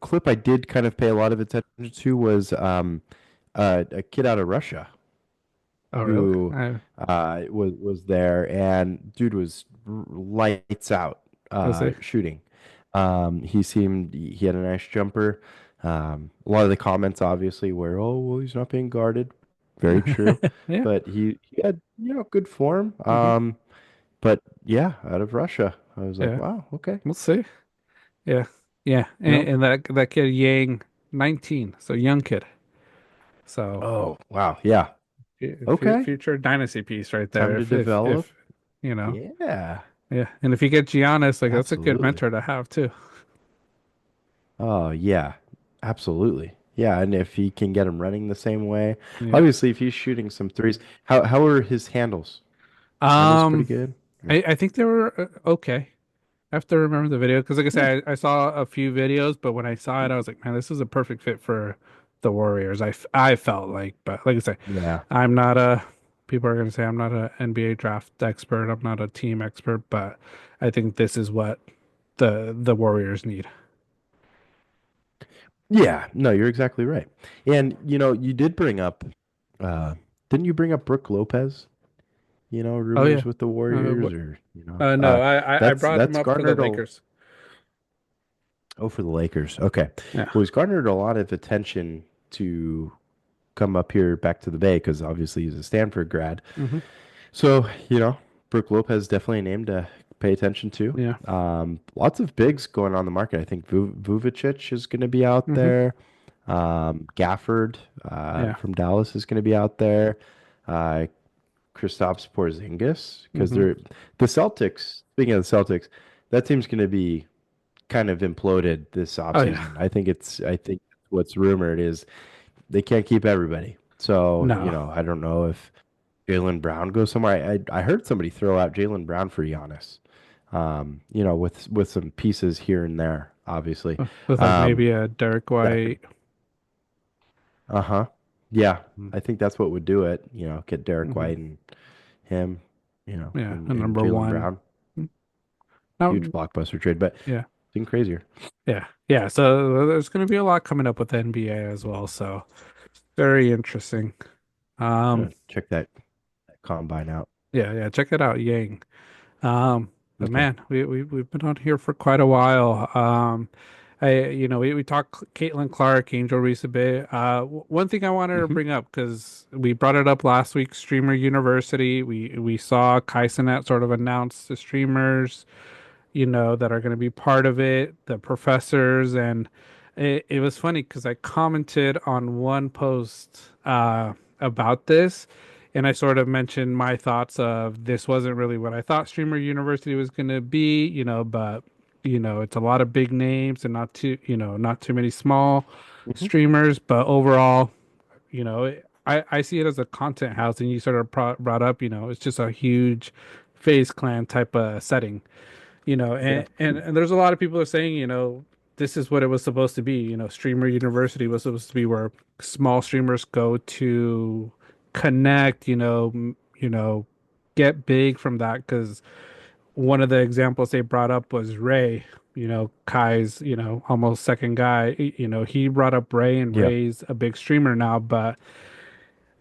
clip I did kind of pay a lot of attention to was a kid out of Russia Oh, really? who was there and dude was lights out We'll see. shooting. He had a nice jumper. A lot of the comments obviously were, oh well, he's not being guarded. very true. Yeah. But he had, good form. Hmm. But yeah, out of Russia. I was like, Yeah. wow, okay. We'll see. Yeah. Yeah. You know? And that kid Yang, 19, so young kid. So Oh, wow. Yeah. Okay. future dynasty piece right Time there. to If develop. you know, Yeah, yeah. And if you get Giannis, like that's a good absolutely. mentor to have too. Oh, yeah. Absolutely. Yeah, and if he can get him running the same way. Yeah. Obviously, if he's shooting some threes, how are his handles? Handles pretty Um, good? I think they were okay. I have to remember the video because, like I said, I saw a few videos, but when I saw it, I was like, man, this is a perfect fit for the Warriors. I felt like, but like I said, Yeah. I'm not a. People are gonna say I'm not a NBA draft expert. I'm not a team expert, but I think this is what the Warriors need. Yeah, no, you're exactly right. And you did bring up uh didn't you bring up Brooke Lopez? Oh yeah. Rumors with the Warriors or, No, I that's brought him that's up for the garnered Lakers. for the Lakers. Okay. Yeah. Well, he's garnered a lot of attention to come up here back to the Bay because obviously he's a Stanford grad. Hmm. So, Brooke Lopez definitely a name to pay attention to. Yeah. Lots of bigs going on the market. I think Vuvicic is going to be out Hmm. there. Gafford Yeah. from Dallas is going to be out there. Uh, Kristaps Porzingis because Hmm. the Celtics. Speaking of the Celtics, that team's going to be kind of imploded this Oh yeah. offseason. I think what's rumored is they can't keep everybody. So, No. I don't know if Jalen Brown goes somewhere. I heard somebody throw out Jalen Brown for Giannis. With some pieces here and there, obviously. With like Um, maybe a Derek that White. uh-huh. Yeah, I think that's what would do it. Get Derek Hmm. White and him, Yeah, and, a and number Jalen one. Brown. Now, Huge blockbuster trade, but yeah, even crazier. yeah, yeah. So there's going to be a lot coming up with the NBA as well. So very interesting. Yeah, Um, check that combine out. yeah, yeah. Check it out, Yang. But Okay. man, we've been on here for quite a while. We talked Caitlin Clark, Angel Reese a bit. One thing I wanted to Hmm. bring up because we brought it up last week, Streamer University. We saw Kai Cenat sort of announce the streamers, that are going to be part of it, the professors. And it was funny because I commented on one post about this, and I sort of mentioned my thoughts of this wasn't really what I thought Streamer University was going to be, but it's a lot of big names and not too many small Hmm. streamers, but overall, I see it as a content house, and you sort of brought up, it's just a huge Phase Clan type of setting, Yeah. and there's a lot of people are saying, this is what it was supposed to be. Streamer University was supposed to be where small streamers go to connect, get big from that. Because one of the examples they brought up was Ray, Kai's, almost second guy. He brought up Ray, and Yeah. Ray's a big streamer now, but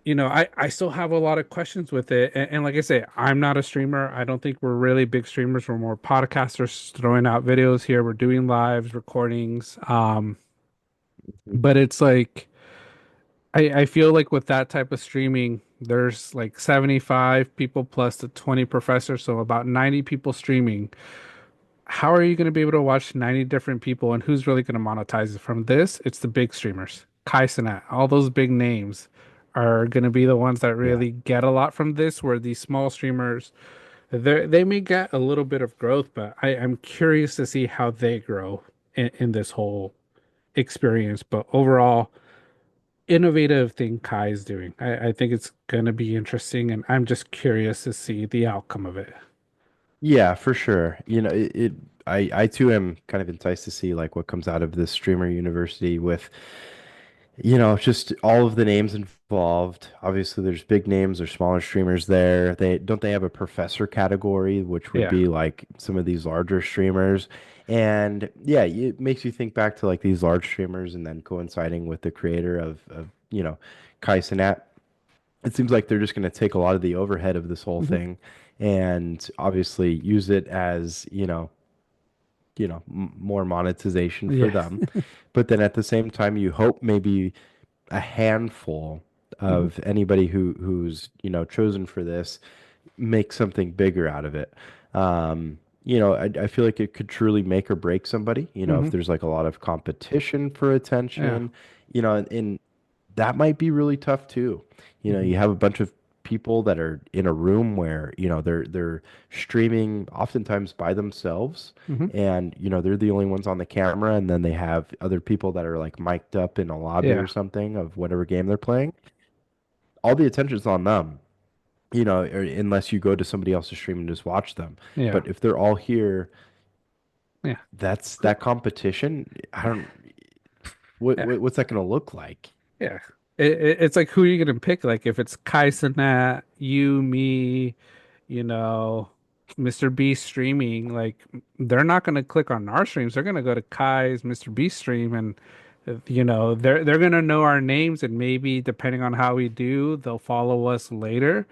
I still have a lot of questions with it. And like I say, I'm not a streamer. I don't think we're really big streamers. We're more podcasters throwing out videos here. We're doing lives, recordings. Mhm. But it's like, I feel like with that type of streaming, there's like 75 people plus the 20 professors. So about 90 people streaming. How are you going to be able to watch 90 different people, and who's really going to monetize it from this? It's the big streamers. Kai Cenat, all those big names are going to be the ones that Yeah. really get a lot from this, where these small streamers, they may get a little bit of growth, but I'm curious to see how they grow in this whole experience. But overall, innovative thing Kai is doing. I think it's going to be interesting, and I'm just curious to see the outcome of it. Yeah, for sure. I too am kind of enticed to see like what comes out of this streamer university with, just all of the names involved. Obviously, there's big names, there's smaller streamers there. They have a professor category, which would Yeah. be like some of these larger streamers. And yeah, it makes you think back to like these large streamers and then coinciding with the creator of Kai Cenat. It seems like they're just going to take a lot of the overhead of this whole Mhm. thing and obviously use it as, more monetization for Yeah. them. But then at the same time, you hope maybe a handful. Hmm. of anybody who's chosen for this make something bigger out of it. I feel like it could truly make or break somebody, Hmm. if there's like a lot of competition for Yeah. attention, and that might be really tough too. Hmm. You have a bunch of people that are in a room where, they're streaming oftentimes by themselves, Hmm. and they're the only ones on the camera, and then they have other people that are like mic'd up in a lobby Yeah. or something of whatever game they're playing. All the attention's on them, or unless you go to somebody else's stream and just watch them. Yeah. But if they're all here, Yeah. that's that competition. I don't, what, Yeah. what's that going to look like? Yeah. It's like, who are you gonna pick? Like, if it's Kai Cenat, you, me, you know, Mr. Beast streaming, like, they're not gonna click on our streams. They're gonna go to Kai's Mr. Beast stream, and they're gonna know our names, and maybe depending on how we do, they'll follow us later.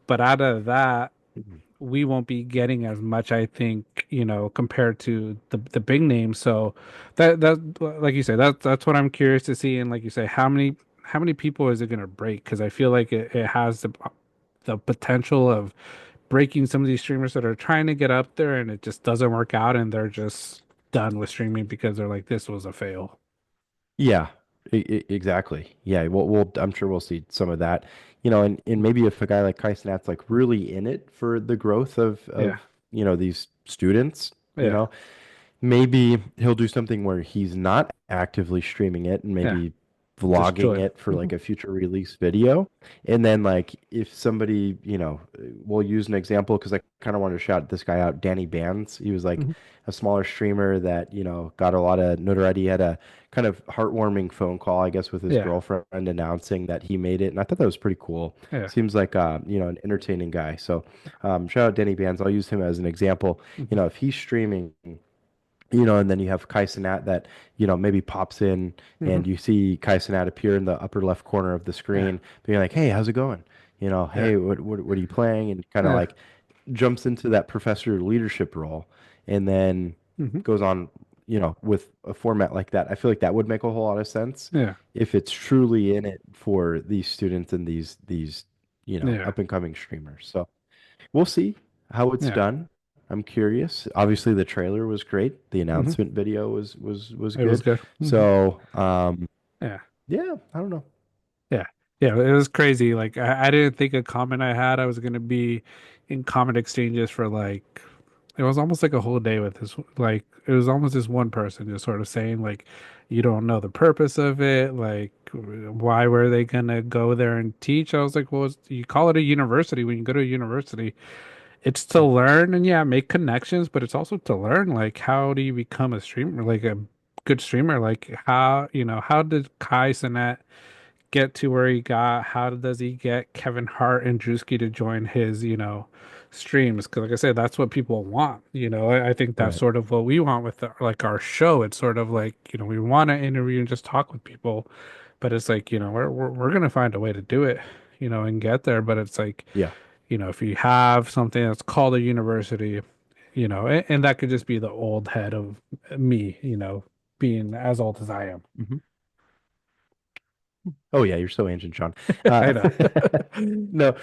But out of that, Mhm. we won't be getting as much, I think, compared to the big names. So that like you say, that's what I'm curious to see. And like you say, how many people is it going to break? Because I feel like it has the potential of breaking some of these streamers that are trying to get up there, and it just doesn't work out, and they're just done with streaming because they're like, this was a fail. Yeah, exactly. Yeah, I'm sure we'll see some of that. And maybe if a guy like Kai Cenat's like really in it for the growth of Yeah, these students, yeah, maybe he'll do something where he's not actively streaming it and yeah. maybe Just vlogging join. it for Hmm. like a future release video. And then like if somebody, we'll use an example because I kind of wanted to shout this guy out, Danny Bands. He was like Hmm. a smaller streamer that, got a lot of notoriety. He had a kind of heartwarming phone call, I guess, with his Yeah, girlfriend announcing that he made it. And I thought that was pretty cool. yeah. Seems like an entertaining guy. So shout out Danny Bands. I'll use him as an example. Hmm. If he's streaming and then you have Kai Cenat that, maybe pops in Hmm. and you see Kai Cenat appear in the upper left corner of the Yeah, screen, being like, hey, how's it going? yeah, Hey, what are you playing? And kind of yeah. like jumps into that professor leadership role and then Hmm. goes on, with a format like that. I feel like that would make a whole lot of sense Yeah, if it's truly in it for these students and these, yeah, up and coming streamers. So we'll see how it's yeah. done. I'm curious. Obviously, the trailer was great. The Hmm. announcement video was It was good. good. Hmm. So, Yeah, yeah, I don't know. yeah, yeah. It was crazy. Like, I didn't think a comment I had I was gonna be in comment exchanges for like, it was almost like a whole day with this. Like, it was almost this one person just sort of saying like, you don't know the purpose of it. Like, why were they gonna go there and teach? I was like, well, you call it a university. When you go to a university, it's to learn and, yeah, make connections, but it's also to learn, like, how do you become a streamer, like a good streamer? Like, how did Kai Cenat get to where he got? How does he get Kevin Hart and Drewski to join his, streams? Because, like I said, that's what people want. I think that's Right. sort of what we want with like our show. It's sort of like, we want to interview and just talk with people, but it's like, we're gonna find a way to do it, and get there. But it's like, Yeah. if you have something that's called a university, and that could just be the old head of me, being as old as I am. Hmm. Oh yeah, you're so ancient, Sean. Uh, I know. no,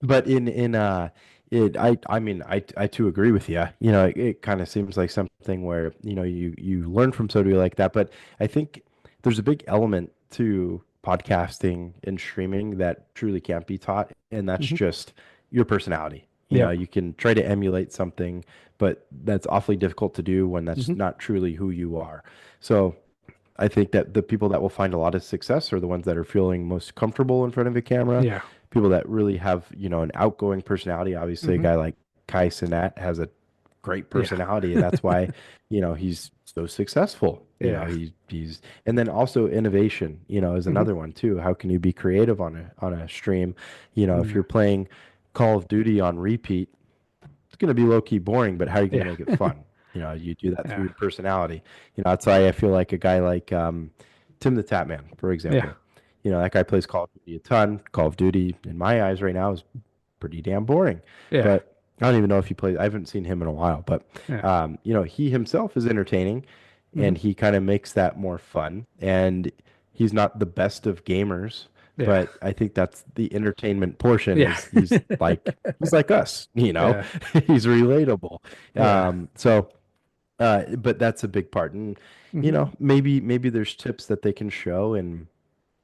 but I mean I too agree with you. It kind of seems like something where you learn from somebody like that. But I think there's a big element to podcasting and streaming that truly can't be taught, and that's Hmm. just your personality. Yep. You can try to emulate something, but that's awfully difficult to do when that's Hmm. not truly who you are. So I think that the people that will find a lot of success are the ones that are feeling most comfortable in front of a camera, Yeah. people that really have, an outgoing personality. Obviously, a Hmm. guy like Kai Cenat has a great Yeah. personality, and that's why, he's so successful. Yeah. And then also innovation, is Hmm. another one too. How can you be creative on a stream? If Yeah. you're playing Call of Duty on repeat, it's going to be low key boring, but how are you going to Yeah. make it fun? You do that through Yeah. your personality. That's why I feel like a guy like Tim the Tatman, for Yeah. example. That guy plays Call of Duty a ton. Call of Duty, in my eyes, right now is pretty damn boring. Yeah. But I don't even know if he plays. I haven't seen him in a while, but Yeah. he himself is entertaining, Hmm. and he kind of makes that more fun. And he's not the best of gamers, Yeah. but I think that's the entertainment portion Yeah. is he's like us, Yeah. he's relatable. Yeah. So but that's a big part. And Hmm. maybe there's tips that they can show and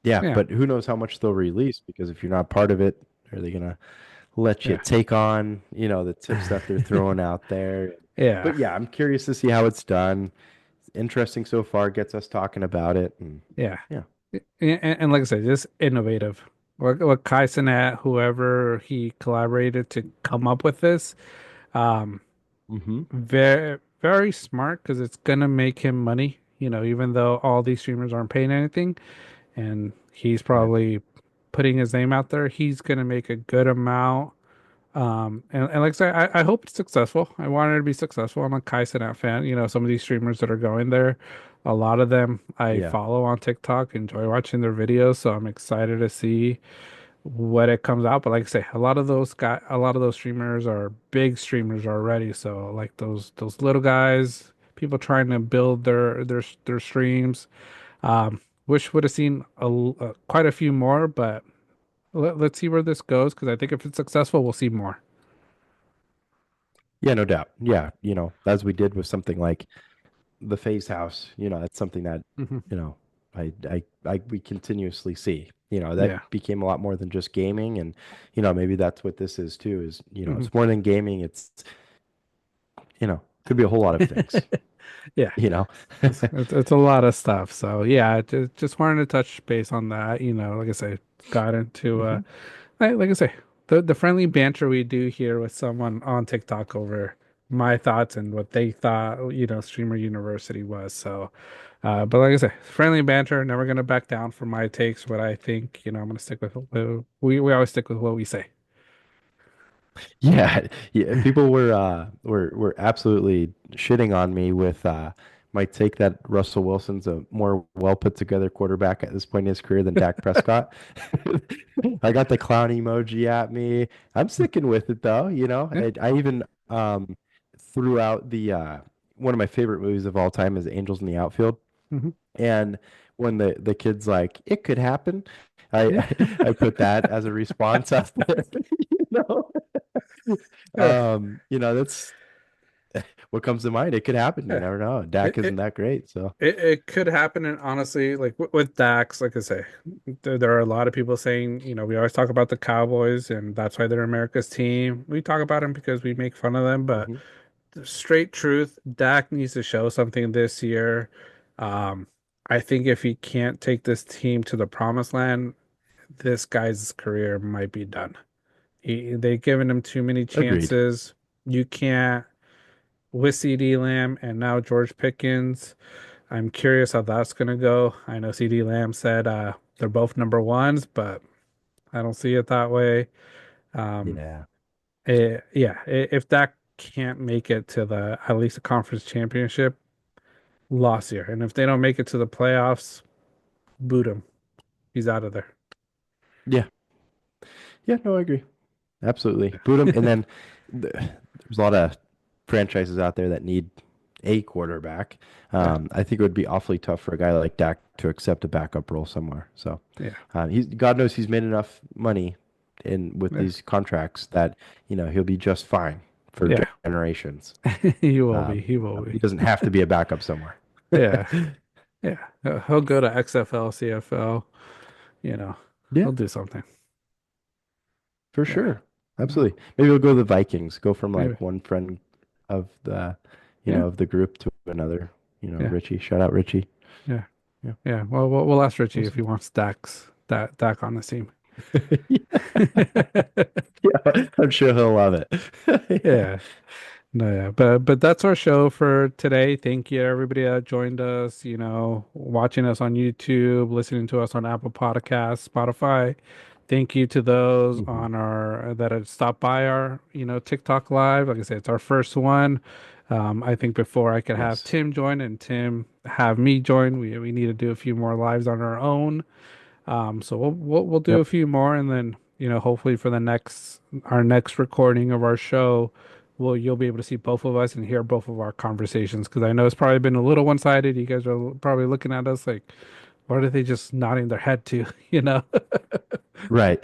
yeah, Yeah. but who knows how much they'll release because if you're not part of it, are they gonna let you Yeah. take on, the tips that they're throwing out there? Yeah. But yeah, I'm curious to see how it's done. It's interesting so far, gets us talking about it and Yeah. yeah. And like I said, just innovative. What Kai Cenat, whoever he collaborated to come up with this, um, Mm-hmm. very very smart because it's gonna make him money. Even though all these streamers aren't paying anything, and he's Right. probably putting his name out there, he's gonna make a good amount. And like I said, I hope it's successful. I want it to be successful. I'm a Kai Cenat fan. Some of these streamers that are going there, a lot of them I Yeah. follow on TikTok, enjoy watching their videos, so I'm excited to see what it comes out. But like I say, a lot of those streamers are big streamers already. So like those little guys, people trying to build their streams. Wish would have seen quite a few more, but let's see where this goes because I think if it's successful, we'll see more. Yeah, no doubt. Yeah, as we did with something like the Phase House, that's something that, Hmm. you know, we continuously see. That Yeah. became a lot more than just gaming, and maybe that's what this is too. Is Hmm. it's more than gaming. It's could be a whole lot of things. Yeah. You know. It's a lot of stuff. So yeah, just wanted to touch base on that. Like I say, got into Hmm. like I say, the friendly banter we do here with someone on TikTok over my thoughts and what they thought, Streamer University was. So, but like I say, friendly banter, never gonna back down from my takes. What I think, I'm gonna stick with we always stick with what we say. Yeah, yeah. People were absolutely shitting on me with my take that Russell Wilson's a more well put together quarterback at this point in his career than Dak Prescott. I got the clown emoji at me. I'm sticking with it though. Yeah. I even threw out the one of my favorite movies of all time is Angels in the Outfield, Hmm. and when the kid's like, "It could happen," Yeah. I put that as a response out there. You know. Yeah. That's what comes to mind. It could happen. You Yeah. never know. Dak It, isn't it that great, so it could happen, and honestly, like with Dax, like I say, there are a lot of people saying, we always talk about the Cowboys, and that's why they're America's team. We talk about them because we make fun of them, but mhm. the straight truth, Dak needs to show something this year. Um, I think if he can't take this team to the promised land, this guy's career might be done. They've given him too many Agreed. chances. You can't with CD Lamb and now George Pickens. I'm curious how that's going to go. I know CD Lamb said they're both number ones, but I don't see it that way. Um, Yeah. yeah, if that can't make it to the at least the conference championship, lost year. And if they don't make it to the playoffs, boot him. He's out of there. Yeah. Yeah, no, I agree. Absolutely. Boot him. And then there's a lot of franchises out there that need a quarterback. Yeah, I think it would be awfully tough for a guy like Dak to accept a backup role somewhere. So yeah, he's God knows he's made enough money in with yeah, these contracts that he'll be just fine for yeah. generations. He will be. He will He be. doesn't have to be a backup somewhere. Yeah, yeah. He'll go to XFL, CFL. You know, Yeah, he'll do something. for Yeah, sure. no, Absolutely. Maybe we'll go to the Vikings. Go from maybe. like one friend of the, Yeah, of the group to another. yeah, Richie. Shout out Richie. yeah, Yeah. yeah. Well, we'll ask Richie if he Awesome. wants Dak on the team. Yeah, I'm sure he'll love it. Yeah. Yeah. No, yeah, but that's our show for today. Thank you everybody that joined us, watching us on YouTube, listening to us on Apple Podcasts, Spotify. Thank you to those Mhm. on our that have stopped by our, TikTok live. Like I said, it's our first one. I think before I could have Yes. Tim join and Tim have me join, we need to do a few more lives on our own. So we'll do a Yep. few more, and then hopefully for the next our next recording of our show, you'll be able to see both of us and hear both of our conversations because I know it's probably been a little one-sided. You guys are probably looking at us like, what are they just nodding their head to, you know? Right.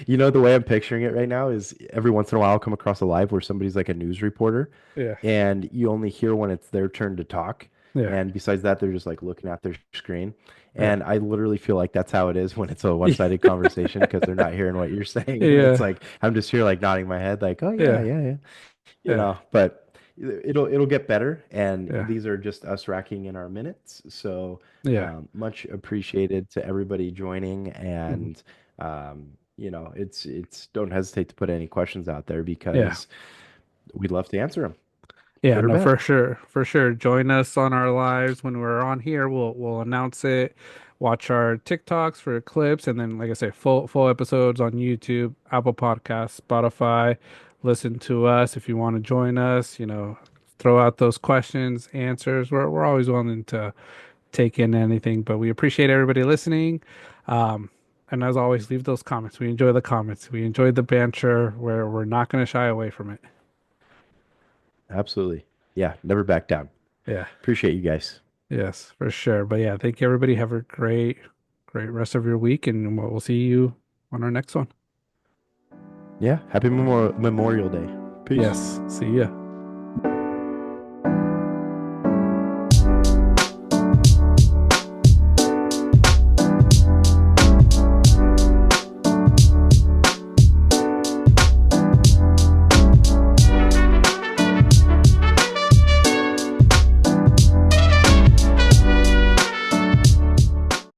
You know, the way I'm picturing it right now is every once in a while I'll come across a live where somebody's like a news reporter Yeah. and you only hear when it's their turn to talk. Yeah. And besides that, they're just like looking at their screen. Yeah. And I literally feel like that's how it is when it's a one-sided conversation because they're not hearing what you're saying. And it's Yeah. like I'm just here like nodding my head, like, oh yeah, Yeah. yeah, yeah. Yeah. But it'll get better. And Yeah. these are just us racking in our minutes. So Yeah. much appreciated to everybody joining Mhm. and it's don't hesitate to put any questions out there Yeah. because we'd love to answer them, Yeah, good or no, bad. for sure. For sure. Join us on our lives when we're on here. We'll announce it. Watch our TikToks for clips and then like I say, full episodes on YouTube, Apple Podcasts, Spotify. Listen to us if you want to join us, throw out those questions, answers. We're always willing to take in anything, but we appreciate everybody listening. Um, and as always, leave those comments. We enjoy the comments. We enjoy the banter where we're not going to shy away from it. Absolutely. Yeah, never back down. Yeah. Appreciate you guys. Yes, for sure. But yeah, thank you everybody. Have a great rest of your week, and we'll see you on our next one. Yeah, happy Memorial Day. Peace. Yes, see ya.